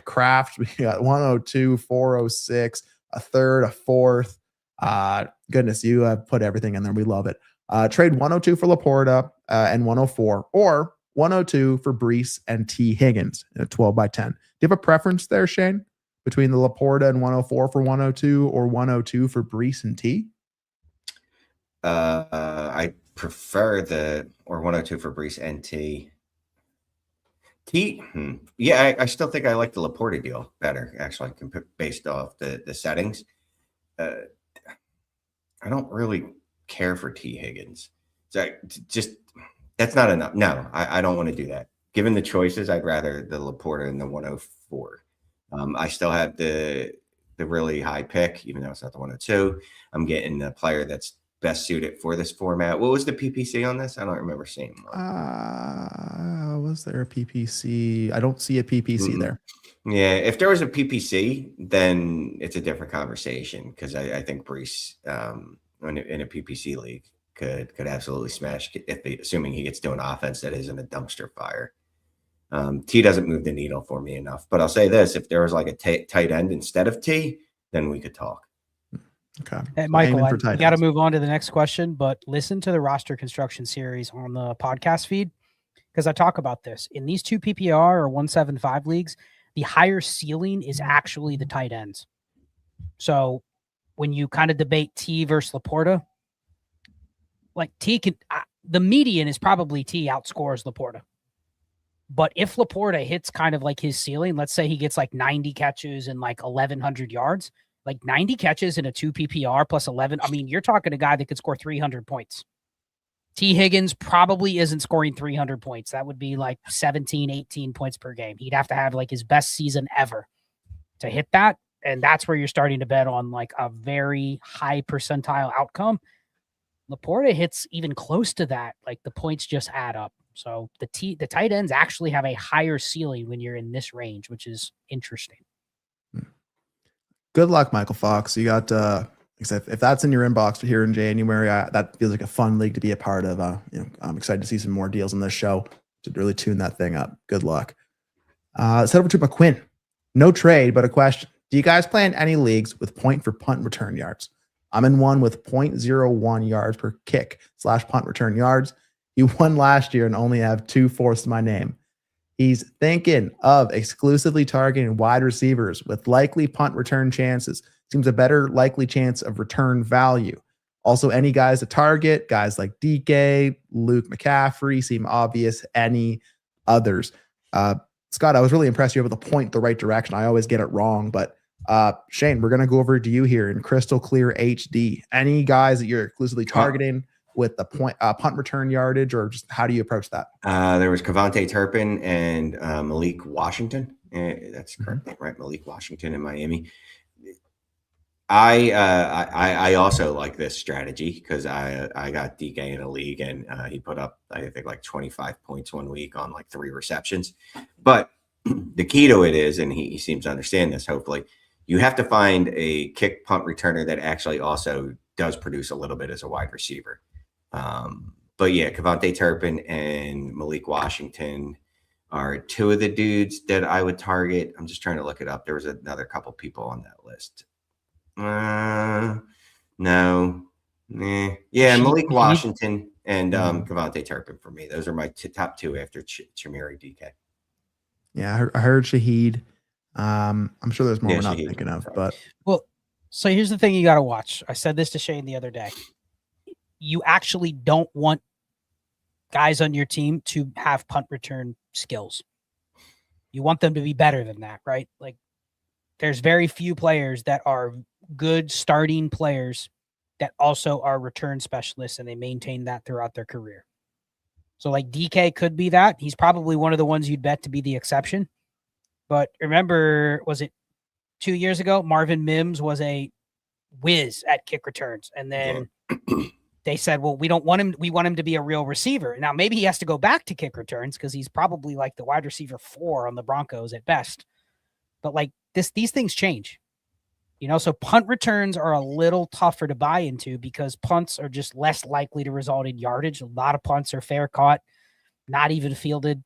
Kraft. We got 102, 406, a third, a fourth. Goodness, you have put everything in there. We love it. Trade 102 for Laporta and 104, or 102 for Brees and T. Higgins in a 12 by 10. Do you have a preference there, Shane, between the Laporta and 104 for 102 or 102 for Brees and T? I prefer 102 for Brees and T. Yeah, I still think I like the Laporta deal better, actually, based off the settings. I don't really care for T. Higgins. So that's not enough. No, I don't want to do that. Given the choices, I'd rather the Laporta and the 104. I still have the really high pick, even though it's not the 102. I'm getting the player that's best suited for this format. What was the PPC on this? I don't remember seeing one. Was there a PPC? I don't see a PPC there. Yeah, if there was a PPC, then it's a different conversation, because I think Brees in a PPC league could absolutely smash, assuming he gets to an offense that isn't a dumpster fire. T doesn't move the needle for me enough. But I'll say this: if there was like a tight end instead of T, then we could talk. Okay. Hey, Michael, I got to move on to the next question, but listen to the roster construction series on the podcast feed, because I talk about this. In these two PPR or 175 leagues, the higher ceiling is actually the tight ends. So when you kind of debate T versus Laporta, like the median is probably T outscores Laporta. But if Laporta hits kind of like his ceiling, let's say he gets like 90 catches and like 1,100 yards, like 90 catches in a 2 PPR plus 11. I mean, you're talking a guy that could score 300 points. T. Higgins probably isn't scoring 300 points. That would be like 17, 18 points per game. He'd have to have like his best season ever to hit that. And that's where you're starting to bet on like a very high percentile outcome. Laporta hits even close to that. Like the points just add up. So the tight ends actually have a higher ceiling when you're in this range, which is interesting. Good luck, Michael Fox. You got, if that's in your inbox here in January, that feels like a fun league to be a part of. I'm excited to see some more deals on this show to really tune that thing up. Good luck. Let's head over to McQuinn. No trade, but a question. Do you guys play in any leagues with point for punt return yards? I'm in one with 0.01 yards per kick / punt return yards. He won last year and only have 2/4 to my name. He's thinking of exclusively targeting wide receivers with likely punt return chances. Seems a better likely chance of return value. Also, any guys to target, guys like DK, Luke McCaffrey seem obvious. Any others? Scott, I was really impressed you're able to point the right direction. I always get it wrong, but Shane, we're going to go over to you here in crystal clear HD. Any guys that you're exclusively targeting with the punt return yardage, or just how do you approach that? There was Kavontae Turpin and Malik Washington. That's correct, right? Malik Washington in Miami. I also like this strategy because I got DK in a league and he put up, I think, like 25 points one week on like 3 receptions. But the key to it is, and he seems to understand this, hopefully, you have to find a kick punt returner that actually also does produce a little bit as a wide receiver. But yeah, Kevontae Turpin and Malik Washington are two of the dudes that I would target. I'm just trying to look it up. There was another couple people on that list. No. Yeah, Malik Washington and Kevontae Turpin for me. Those are my top two after Chimere DK. Yeah, I heard Shaheed. I'm sure there's more we're not thinking of, but so here's the thing you got to watch. I said this to Shane the other day. You actually don't want guys on your team to have punt return skills. You want them to be better than that, right? Like, there's very few players that are good starting players that also are return specialists, and they maintain that throughout their career. So like DK could be that. He's probably one of the ones you'd bet to be the exception. But remember, was it 2 years ago? Marvin Mims was a whiz at kick returns. And then they said, well, we don't want him. We want him to be a real receiver. Now, maybe he has to go back to kick returns because he's probably like the wide receiver 4 on the Broncos at best. But like these things change. So punt returns are a little tougher to buy into because punts are just less likely to result in yardage. A lot of punts are fair caught, not even fielded.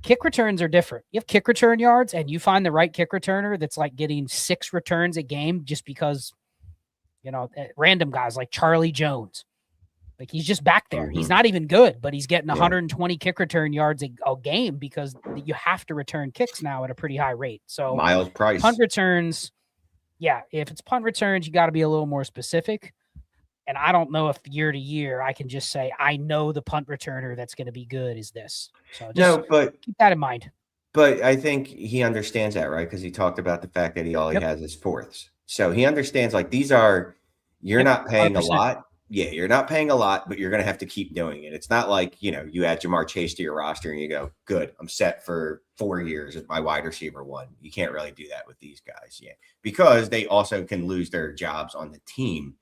Kick returns are different. You have kick return yards and you find the right kick returner that's like getting 6 returns a game just because, random guys like Charlie Jones. Like he's just back there. He's not even good, but he's getting 120 kick return yards a game because you have to return kicks now at a pretty high rate. So Miles Price. Punt returns, if it's punt returns, you got to be a little more specific. And I don't know if year to year I can just say, I know the punt returner that's going to be good is this. So just keep that in mind. But I think he understands that, right? Because he talked about the fact that he has is fourths. So he understands like these are, you're not paying 100%. A lot. Yeah, you're not paying a lot, but you're going to have to keep doing it. It's not like, you add Jamar Chase to your roster and you go, good, I'm set for 4 years as my wide receiver 1. You can't really do that with these guys. Yeah, because they also can lose their jobs on the team.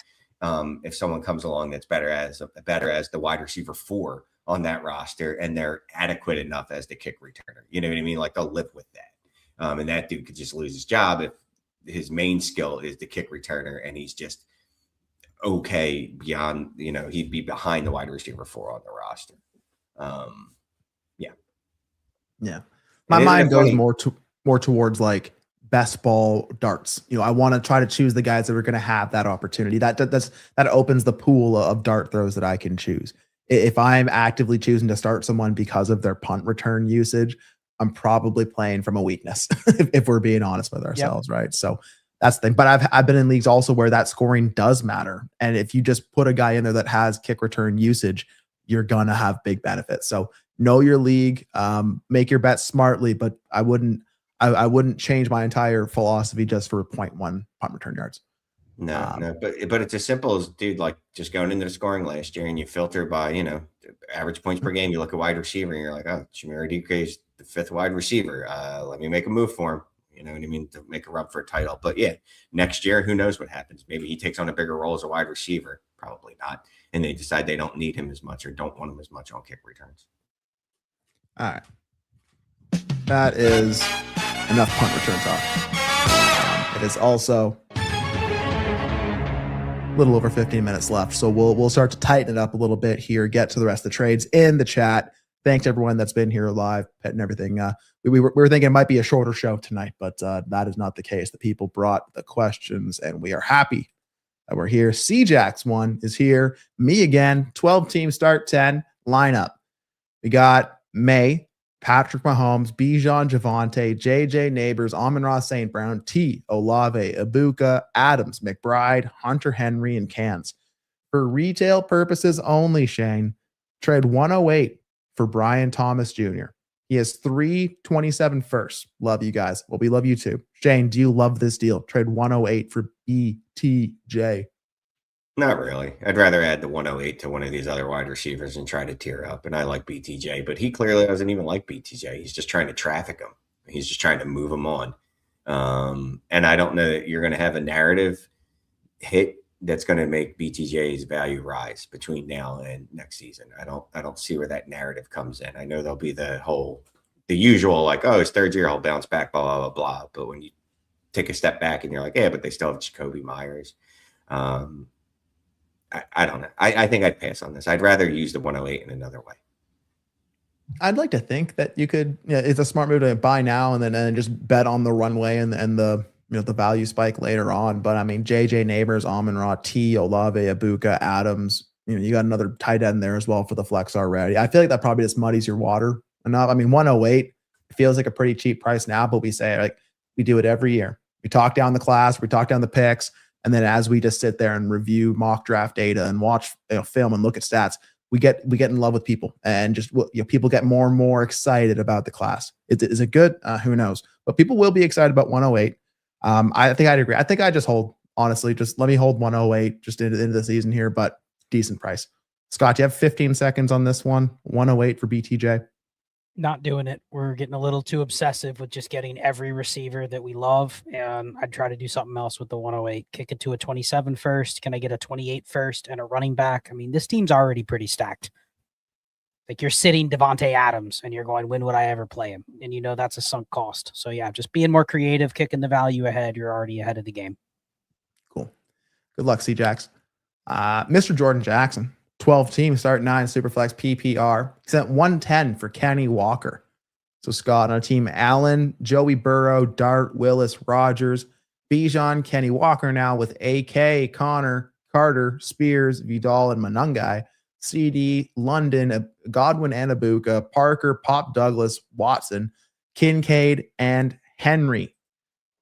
If someone comes along that's better as the wide receiver 4 on that roster and they're adequate enough as the kick returner, you know what I mean? Like they'll live with that. And that dude could just lose his job if his main skill is the kick returner and he's just okay beyond, he'd be behind the wide receiver 4 on the roster. Yeah. My mind goes more towards like best ball darts. I want to try to choose the guys that are going to have that opportunity. That opens the pool of dart throws that I can choose. If I'm actively choosing to start someone because of their punt return usage, I'm probably playing from a weakness if we're being honest with ourselves. Right. So that's the thing. But I've been in leagues also where that scoring does matter. And if you just put a guy in there that has kick return usage, you're going to have big benefits. So know your league, make your bets smartly, but I wouldn't change my entire philosophy just for 0.1 punt return yards. No, but it's as simple as, dude, like just going into the scoring last year and you filter by, average points per game. You look at wide receiver and you're like, oh, Chimere DK is the 5th wide receiver. Let me make a move for him. You know what I mean? To make a run for a title. But yeah, next year, who knows what happens? Maybe he takes on a bigger role as a wide receiver. Probably not. And they decide they don't need him as much or don't want him as much on kick returns. All right. That is enough punt return talk. It is also a little over 15 minutes left. So we'll start to tighten it up a little bit here, get to the rest of the trades in the chat. Thanks everyone that's been here live, pet and everything. We were thinking it might be a shorter show tonight, but that is not the case. The people brought the questions and we are happy that we're here. CJax one is here. Me again, 12 team start 10 lineup. We got May, Patrick Mahomes, Bijan Javonte, JJ Neighbors, Amon-Ra St. Brown, T. Olave, Ibuka, Adams, McBride, Hunter Henry, and Cans. For retail purposes only, Shane, trade 108 for Brian Thomas Jr. He has 327 firsts. Love you guys. Well, we love you too. Shane, do you love this deal? Trade 108 for BTJ. Not really. I'd rather add the 108 to one of these other wide receivers and try to tear up. And I like BTJ, but he clearly doesn't even like BTJ. He's just trying to traffic him. He's just trying to move him on. And I don't know that you're going to have a narrative hit that's going to make BTJ's value rise between now and next season. I don't see where that narrative comes in. I know there'll be the usual, like, oh, his 3rd year, he'll bounce back, blah, blah, blah, blah. But when you take a step back and you're like, yeah, but they still have Jacoby Myers. I don't know. I think I'd pass on this. I'd rather use the 108 in another way. I'd like to think that you could, it's a smart move to buy now and then just bet on the runway and the the value spike later on. But I mean, JJ Neighbors, Amon-Ra, T, Olave, Ibuka, Adams, you got another tight end there as well for the flex already. I feel like that probably just muddies your water enough. I mean, 108 feels like a pretty cheap price now, but we say like we do it every year. We talk down the class, we talk down the picks, and then as we just sit there and review mock draft data and watch film and look at stats, we get in love with people, and just people get more and more excited about the class. Is it good? Who knows? But people will be excited about 108. I think I'd agree. I think I just hold, honestly, just let me hold 108 just into the season here, but decent price. Scott, you have 15 seconds on this one. 108 for BTJ. Not doing it. We're getting a little too obsessive with just getting every receiver that we love. And I'd try to do something else with the 108. Kick it to a 27 first. Can I get a 28 first and a running back? I mean, this team's already pretty stacked. Like, you're sitting Devontae Adams and you're going, when would I ever play him? And that's a sunk cost. So yeah, just being more creative, kicking the value ahead. You're already ahead of the game. Cool. Good luck, C-Jax. Mr. Jordan Jackson. 12 teams, start 9, Superflex PPR. He sent 110 for Kenny Walker. So Scott on a team, Allen, Joey Burrow, Dart, Willis, Rogers, Bijan, Kenny Walker now with AK, Connor, Carter, Spears, Vidal, and Manungai. CD, London, Godwin, and Ibuka, Parker, Pop Douglas, Watson, Kincaid, and Henry.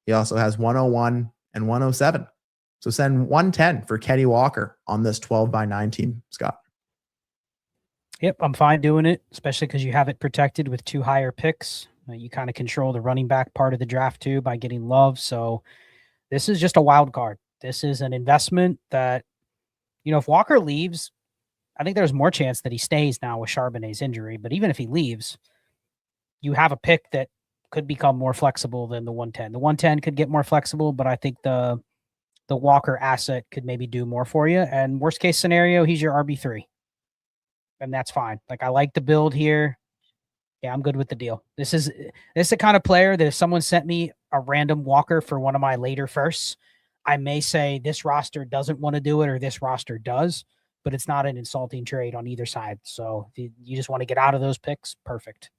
He also has 101 and 107. So send 110 for Kenny Walker on this 12-by-9 team, Scott. Yep, I'm fine doing it, especially because you have it protected with 2 higher picks. You kind of control the running back part of the draft too by getting Love. So this is just a wild card. This is an investment that, if Walker leaves, I think there's more chance that he stays now with Charbonnet's injury. But even if he leaves, you have a pick that could become more flexible than the 110. The 110 could get more flexible, but I think the Walker asset could maybe do more for you. And worst case scenario, he's your RB3. And that's fine. Like, I like the build here. Yeah, I'm good with the deal. This is the kind of player that if someone sent me a random Walker for one of my later firsts, I may say this roster doesn't want to do it or this roster does, but it's not an insulting trade on either side. So if you just want to get out of those picks, perfect.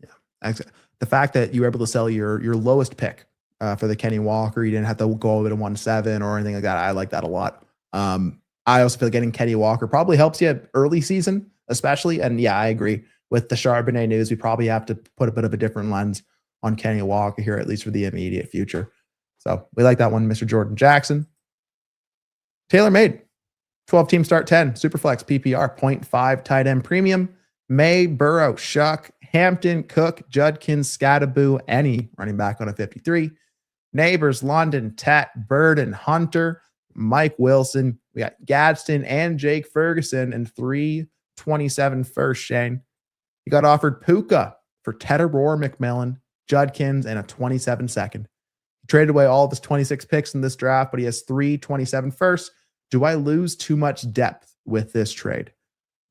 Yeah. The fact that you were able to sell your lowest pick for the Kenny Walker, you didn't have to go over to 1.7 or anything like that. I like that a lot. I also feel getting Kenny Walker probably helps you early season, especially. And yeah, I agree with the Charbonnet news. We probably have to put a bit of a different lens on Kenny Walker here, at least for the immediate future. So we like that one, Mr. Jordan Jackson. Taylor Made, 12 team start 10, Superflex PPR, 0.5 tight end premium. May, Burrow, Shuck, Hampton, Cook, Judkins, Scattaboo, any running back on a 53. Neighbors, London, Tet, Burden, Hunter, Mike Wilson. We got Gadsden and Jake Ferguson and 327 first, Shane. You got offered Puka for Tedderore, McMillan, Judkins, and a 27 second. He traded away all of his 26 picks in this draft, but he has 327 first. Do I lose too much depth with this trade?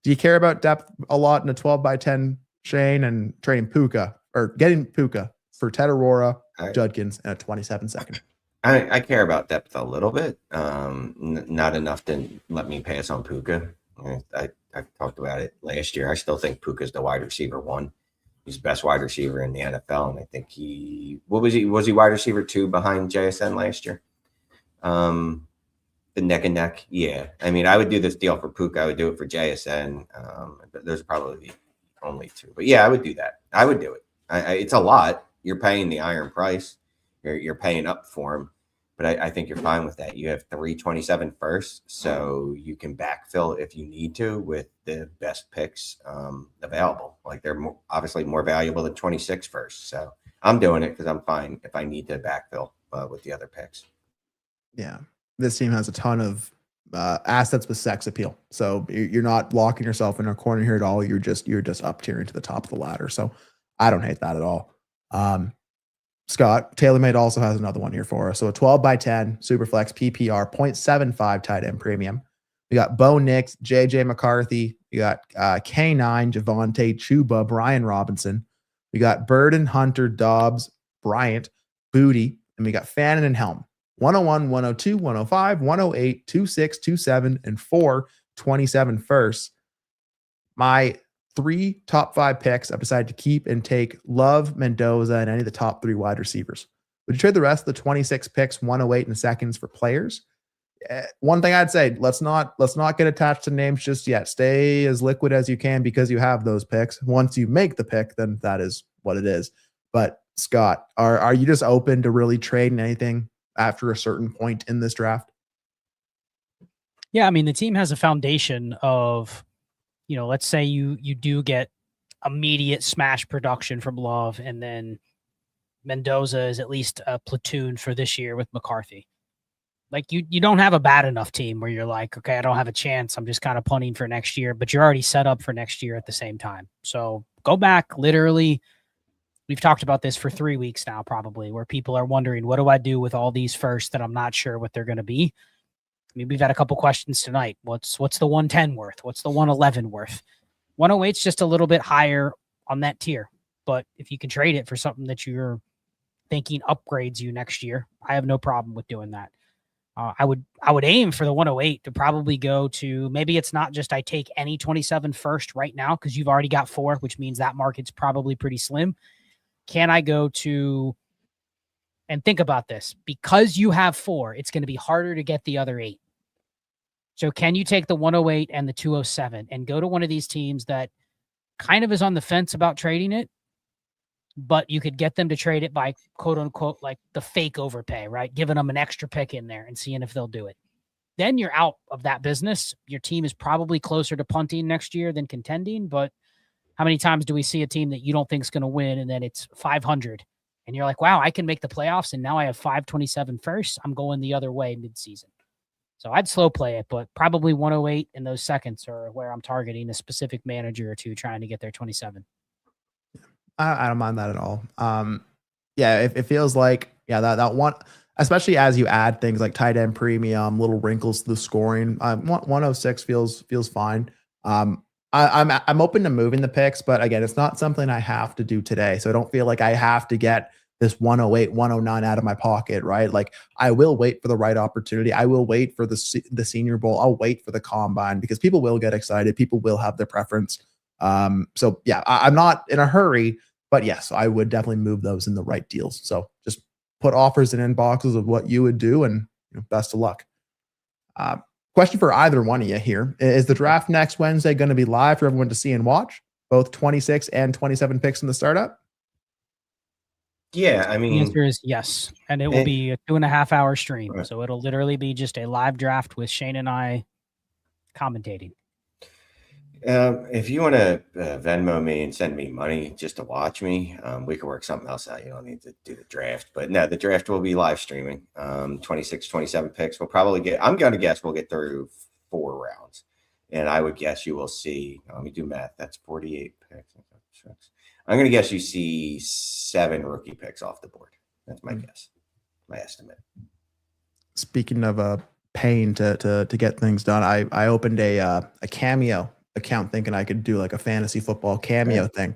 Do you care about depth a lot in a 12-by-10, Shane, and trading Puka or getting Puka for Ted Aurora, Judkins, and a 27 second? I care about depth a little bit, not enough to let me pass on Puka. I've talked about it last year. I still think Puka's the wide receiver 1. He's the best wide receiver in the NFL, and I think was he wide receiver 2 behind JSN last year? The neck and neck. Yeah. I mean, I would do this deal for Puka. I would do it for JSN. But there's probably only 2. But yeah, I would do that. I would do it. It's a lot. You're paying the iron price. You're paying up for him. But I think you're fine with that. You have 327 first, so you can backfill if you need to with the best picks available. Like, they're obviously more valuable than 26 first. So I'm doing it because I'm fine if I need to backfill with the other picks. Yeah. This team has a ton of assets with sex appeal. So you're not locking yourself in a corner here at all. You're just up tiering to the top of the ladder. So I don't hate that at all. Scott, TaylorMade also has another one here for us. So a 12-by-10 Superflex PPR, 0.75 tight end premium. We got Bo Nix, JJ McCarthy. We got K9, Javonte, Chuba, Brian Robinson. We got Burden, Hunter, Dobbs, Bryant, Booty, and we got Fannin and Helm. 101, 102, 105, 108, 26, 27, and 4 27 firsts. My 3 top 5 picks, I've decided to keep and take Love, Mendoza, and any of the top 3 wide receivers. Would you trade the rest of the 26 picks, 108 in seconds for players? One thing I'd say, let's not get attached to names just yet. Stay as liquid as you can because you have those picks. Once you make the pick, then that is what it is. But Scott, are you just open to really trading anything after a certain point in this draft? Yeah, I mean, the team has a foundation of, let's say you do get immediate smash production from Love, and then Mendoza is at least a platoon for this year with McCarthy. Like you don't have a bad enough team where you're like, okay, I don't have a chance. I'm just kind of punting for next year, but you're already set up for next year at the same time. So go back literally. We've talked about this for 3 weeks now, probably, where people are wondering, what do I do with all these firsts that I'm not sure what they're going to be? I mean, we've had a couple questions tonight. What's the 110 worth? What's the 111 worth? 108's just a little bit higher on that tier. But if you can trade it for something that you're thinking upgrades you next year, I have no problem with doing that. I would aim for the 108 to probably go to, maybe it's not just I take any 27 first right now because you've already got 4, which means that market's probably pretty slim. Can I go to, and think about this, because you have 4, it's going to be harder to get the other 8. So can you take the 108 and the 207 and go to one of these teams that kind of is on the fence about trading it, but you could get them to trade it by quote unquote, like the fake overpay, right? Giving them an extra pick in there and seeing if they'll do it. Then you're out of that business. Your team is probably closer to punting next year than contending, but how many times do we see a team that you don't think is going to win and then it's 500 and you're like, wow, I can make the playoffs and now I have 527 first. I'm going the other way midseason. So I'd slow play it, but probably 108 in those seconds are where I'm targeting a specific manager or two trying to get their 27. I don't mind that at all. Yeah, it feels like, that one, especially as you add things like tight end premium, little wrinkles to the scoring. 106 feels fine. I'm open to moving the picks, but again, it's not something I have to do today. So I don't feel like I have to get this 108, 109 out of my pocket, right? Like I will wait for the right opportunity. I will wait for the Senior Bowl. I'll wait for the combine because people will get excited. People will have their preference. So yeah, I'm not in a hurry, but yes, I would definitely move those in the right deals. So just put offers in inboxes of what you would do, and best of luck. Question for either one of you here. Is the draft next Wednesday going to be live for everyone to see and watch? Both 26 and 27 picks in the startup? Yeah, I mean, the answer is yes. And it will be a 2.5-hour stream. Right. So it'll literally be just a live draft with Shane and I commentating. If you want to Venmo me and send me money just to watch me, we can work something else out. You don't need to do the draft. But no, the draft will be live streaming. 26, 27 picks. We'll probably I'm going to guess we'll get through 4 rounds. And I would guess you will see, let me do math. That's 48 picks. I'm going to guess you see 7 rookie picks off the board. That's my guess, my estimate. Speaking of paying to get things done, I opened a Cameo account thinking I could do like a fantasy football Cameo thing.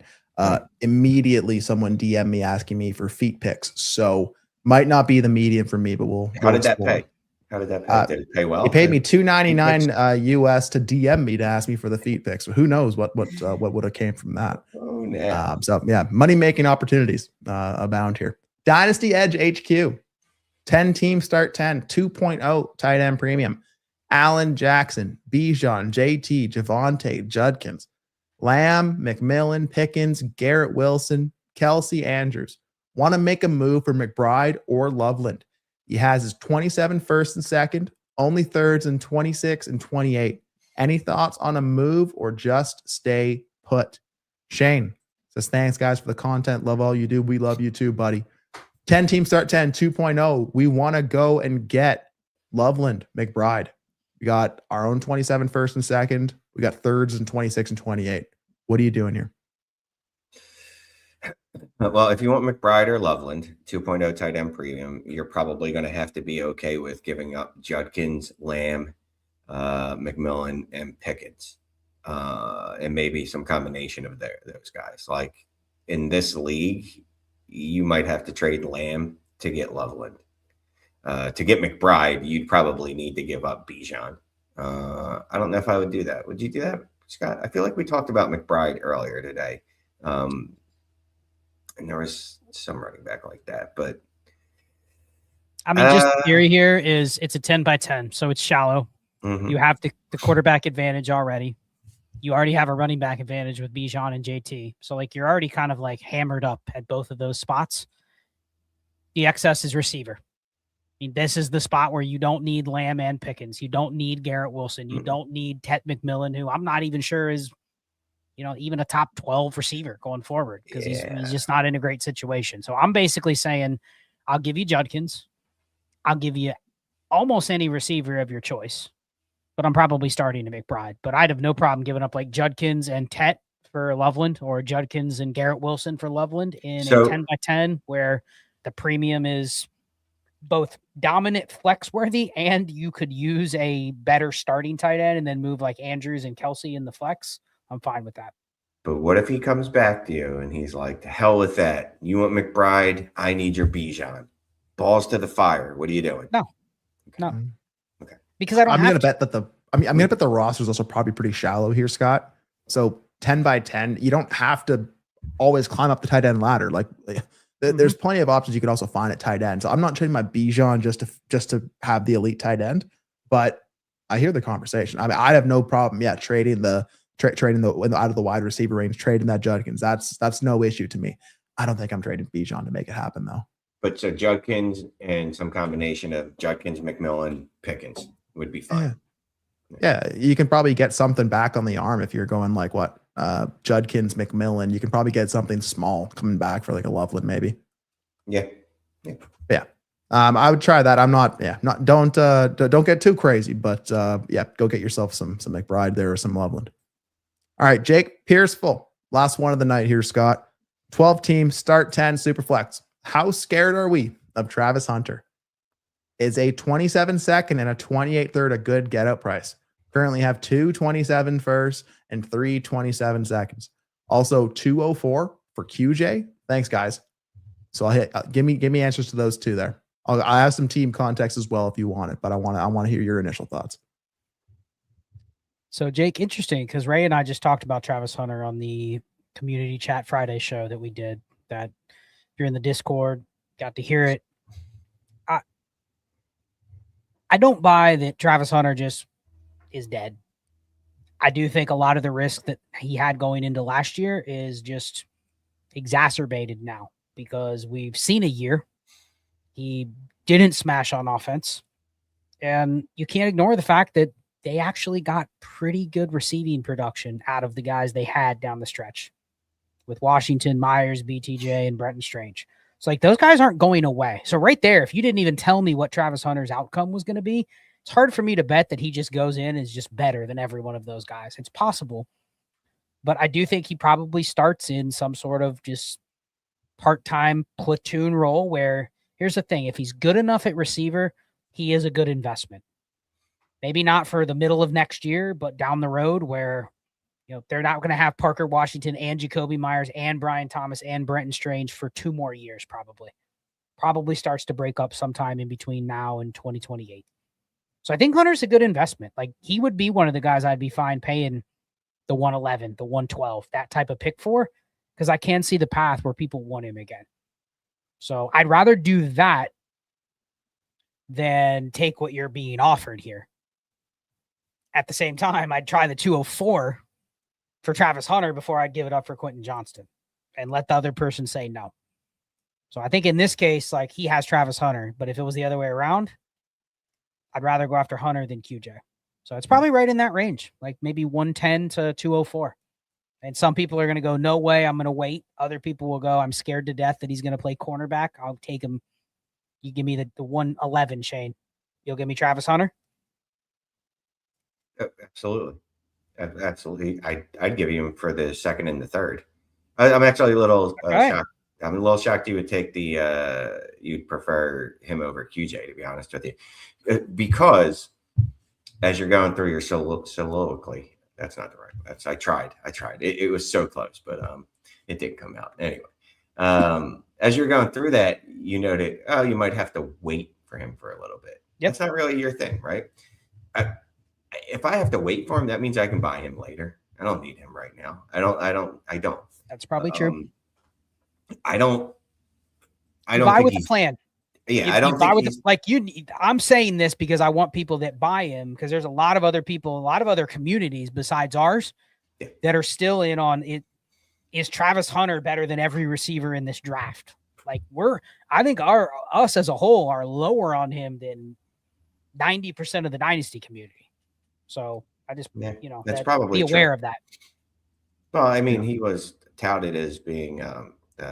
Immediately someone DM'd me asking me for feet picks. So might not be the median for me, but How did that pay? How did that pay? Did it pay well? He paid me $2.99 US to DM me to ask me for the feet picks. So who knows what would have came from that? Oh, yeah. So yeah, money making opportunities abound here. Dynasty Edge HQ, 10 team start 10, 2.0 tight end premium. Allen Jackson, Bijan, JT, Javonte, Judkins, Lamb, McMillan, Pickens, Garrett Wilson, Kelsey Andrews. Want to make a move for McBride or Loveland? He has his 27 first and second, only thirds in 26 and 28. Any thoughts on a move or just stay put? Shane says, thanks guys for the content. Love all you do. We love you too, buddy. 10 team start 10, 2.0. We want to go and get Loveland, McBride. We got our own 27 first and second. We got thirds in 26 and 28. What are you doing here? Well, if you want McBride or Loveland, 2.0 tight end premium, you're probably going to have to be okay with giving up Judkins, Lamb, McMillan, and Pickens, and maybe some combination of those guys. Like in this league, you might have to trade Lamb to get Loveland. To get McBride, you'd probably need to give up Bijan. I don't know if I would do that. Would you do that, Scott? I feel like we talked about McBride earlier today. And there was some running back like that, but I mean, just the theory here is it's a 10 by 10, so it's shallow. Mm-hmm. You have the quarterback advantage already. You already have a running back advantage with Bijan and JT. So, like, you're already kind of, like, hammered up at both of those spots. The excess is receiver. I mean, this is the spot where you don't need Lamb and Pickens. You don't need Garrett Wilson. You don't need Tet McMillan, who I'm not even sure is, even a top 12 receiver going forward because he's just not in a great situation. So I'm basically saying I'll give you Judkins. I'll give you almost any receiver of your choice, but I'm probably starting to McBride. But I'd have no problem giving up like Judkins and Tet for Loveland or Judkins and Garrett Wilson for Loveland in a 10 by 10 where the premium is both dominant flex worthy and you could use a better starting tight end and then move like Andrews and Kelsey in the flex. I'm fine with that. But what if he comes back to you and he's like, to hell with that. You want McBride? I need your Bijan. Balls to the fire. What are you doing? No. Okay. Because I'm going to bet that I'm going to bet the roster is also probably pretty shallow here, Scott. So 10 by 10, you don't have to always climb up the tight end ladder. Like there's plenty of options you could also find at tight end. So I'm not trading my Bijan just to have the elite tight end, but I hear the conversation. I mean, I have no problem. Yeah. Trading trading out of the wide receiver range, trading that Judkins. That's no issue to me. I don't think I'm trading Bijan to make it happen though. But so Judkins and some combination of Judkins, McMillan, Pickens would be fine. Yeah, you can probably get something back on the arm if you're going like what Judkins, McMillan. You can probably get something small coming back for like a Loveland maybe. Yeah. I would try that. I'm not. Yeah, not. Don't get too crazy, but go get yourself some McBride there or some Loveland. All right, Jake Pierceful, last one of the night here, Scott. 12 teams, start 10 Superflex. How scared are we of Travis Hunter? Is a 27 second and a 28 third a good get out price? Currently have 2 27 first and 3 27 seconds. Also 204 for QJ. Thanks, guys. So I'll hit. Give me answers to those two there. I have some team context as well if you want it, but I want to hear your initial thoughts. So Jake, interesting because Ray and I just talked about Travis Hunter on the Community Chat Friday show that we did. That if you're in the Discord, got to hear it. I don't buy that Travis Hunter just is dead. I do think a lot of the risk that he had going into last year is just exacerbated now because we've seen a year. He didn't smash on offense. And you can't ignore the fact that they actually got pretty good receiving production out of the guys they had down the stretch with Washington, Myers, BTJ, and Brenton Strange. So like those guys aren't going away. So right there, if you didn't even tell me what Travis Hunter's outcome was going to be, it's hard for me to bet that he just goes in and is just better than every one of those guys. It's possible, but I do think he probably starts in some sort of just part-time platoon role where here's the thing. If he's good enough at receiver, he is a good investment. Maybe not for the middle of next year, but down the road where they're not going to have Parker Washington and Jacoby Myers and Brian Thomas and Brenton Strange for 2 more years, probably starts to break up sometime in between now and 2028. So I think Hunter's a good investment. Like he would be one of the guys I'd be fine paying the 111, the 112, that type of pick for, because I can see the path where people want him again. So I'd rather do that than take what you're being offered here. At the same time, I'd try the 204 for Travis Hunter before I'd give it up for Quentin Johnston and let the other person say no. So I think in this case, like he has Travis Hunter, but if it was the other way around, I'd rather go after Hunter than QJ. So it's probably right in that range, like maybe 110 to 204. And some people are going to go, no way, I'm going to wait. Other people will go, I'm scared to death that he's going to play cornerback. I'll take him. You give me the 111, Shane. You'll give me Travis Hunter? Absolutely. I'd give him for the second and the third. I'm actually a little shocked. I'm a little shocked you would take you'd prefer him over QJ, to be honest with you, because as you're going through your soliloquy, that's not the right. I tried. It was so close, but it didn't come out anyway. As you're going through that, you noted, oh, you might have to wait for him for a little bit. Yep. That's not really your thing, right? If I have to wait for him, that means I can buy him later. I don't need him right now. I don't. That's probably true. I don't buy with a plan. Yeah, I don't think I'm saying this because I want people that buy him, because there's a lot of other people, a lot of other communities besides ours that are still in on it. Is Travis Hunter better than every receiver in this draft? Like I think us as a whole are lower on him than 90% of the Dynasty community. So I just, that's probably be aware of that. Well, I mean, he was touted as being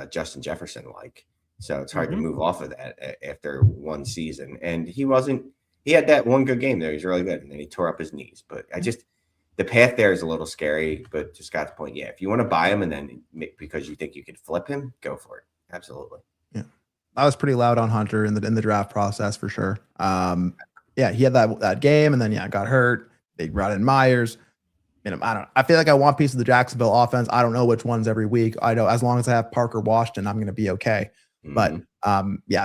Justin Jefferson-like. So it's hard to move off of that after one season. And he had that one good game there. He's really good. And then he tore up his knees. But the path there is a little scary, but to Scott's point, if you want to buy him and then because you think you could flip him, go for it. Absolutely. Yeah. I was pretty loud on Hunter in the draft process for sure. He had that game and then got hurt. They brought in Myers. I feel like I want pieces of the Jacksonville offense. I don't know which ones every week. I know as long as I have Parker Washington, I'm going to be okay. But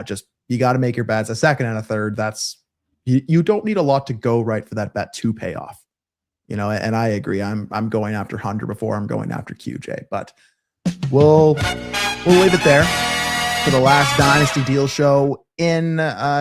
just you got to make your bets. A second and a third. That's you don't need a lot to go right for that bet to pay off. And I agree. I'm going after Hunter before I'm going after QJ. But we'll leave it there for the last Dynasty Deal Show in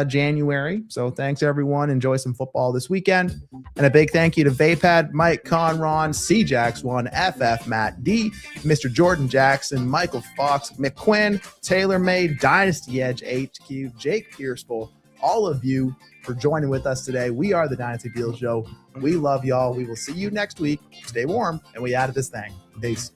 January. So thanks everyone. Enjoy some football this weekend. And a big thank you to Vapad, Mike Conron, CJax1, FF Matt D, Mr. Jordan Jackson, Michael Fox, McQuinn, Taylor May, Dynasty Edge HQ, Jake Pierceful, all of you for joining with us today. We are the Dynasty Deal Show. We love y'all. We will see you next week. Stay warm. And we added this thing. Peace.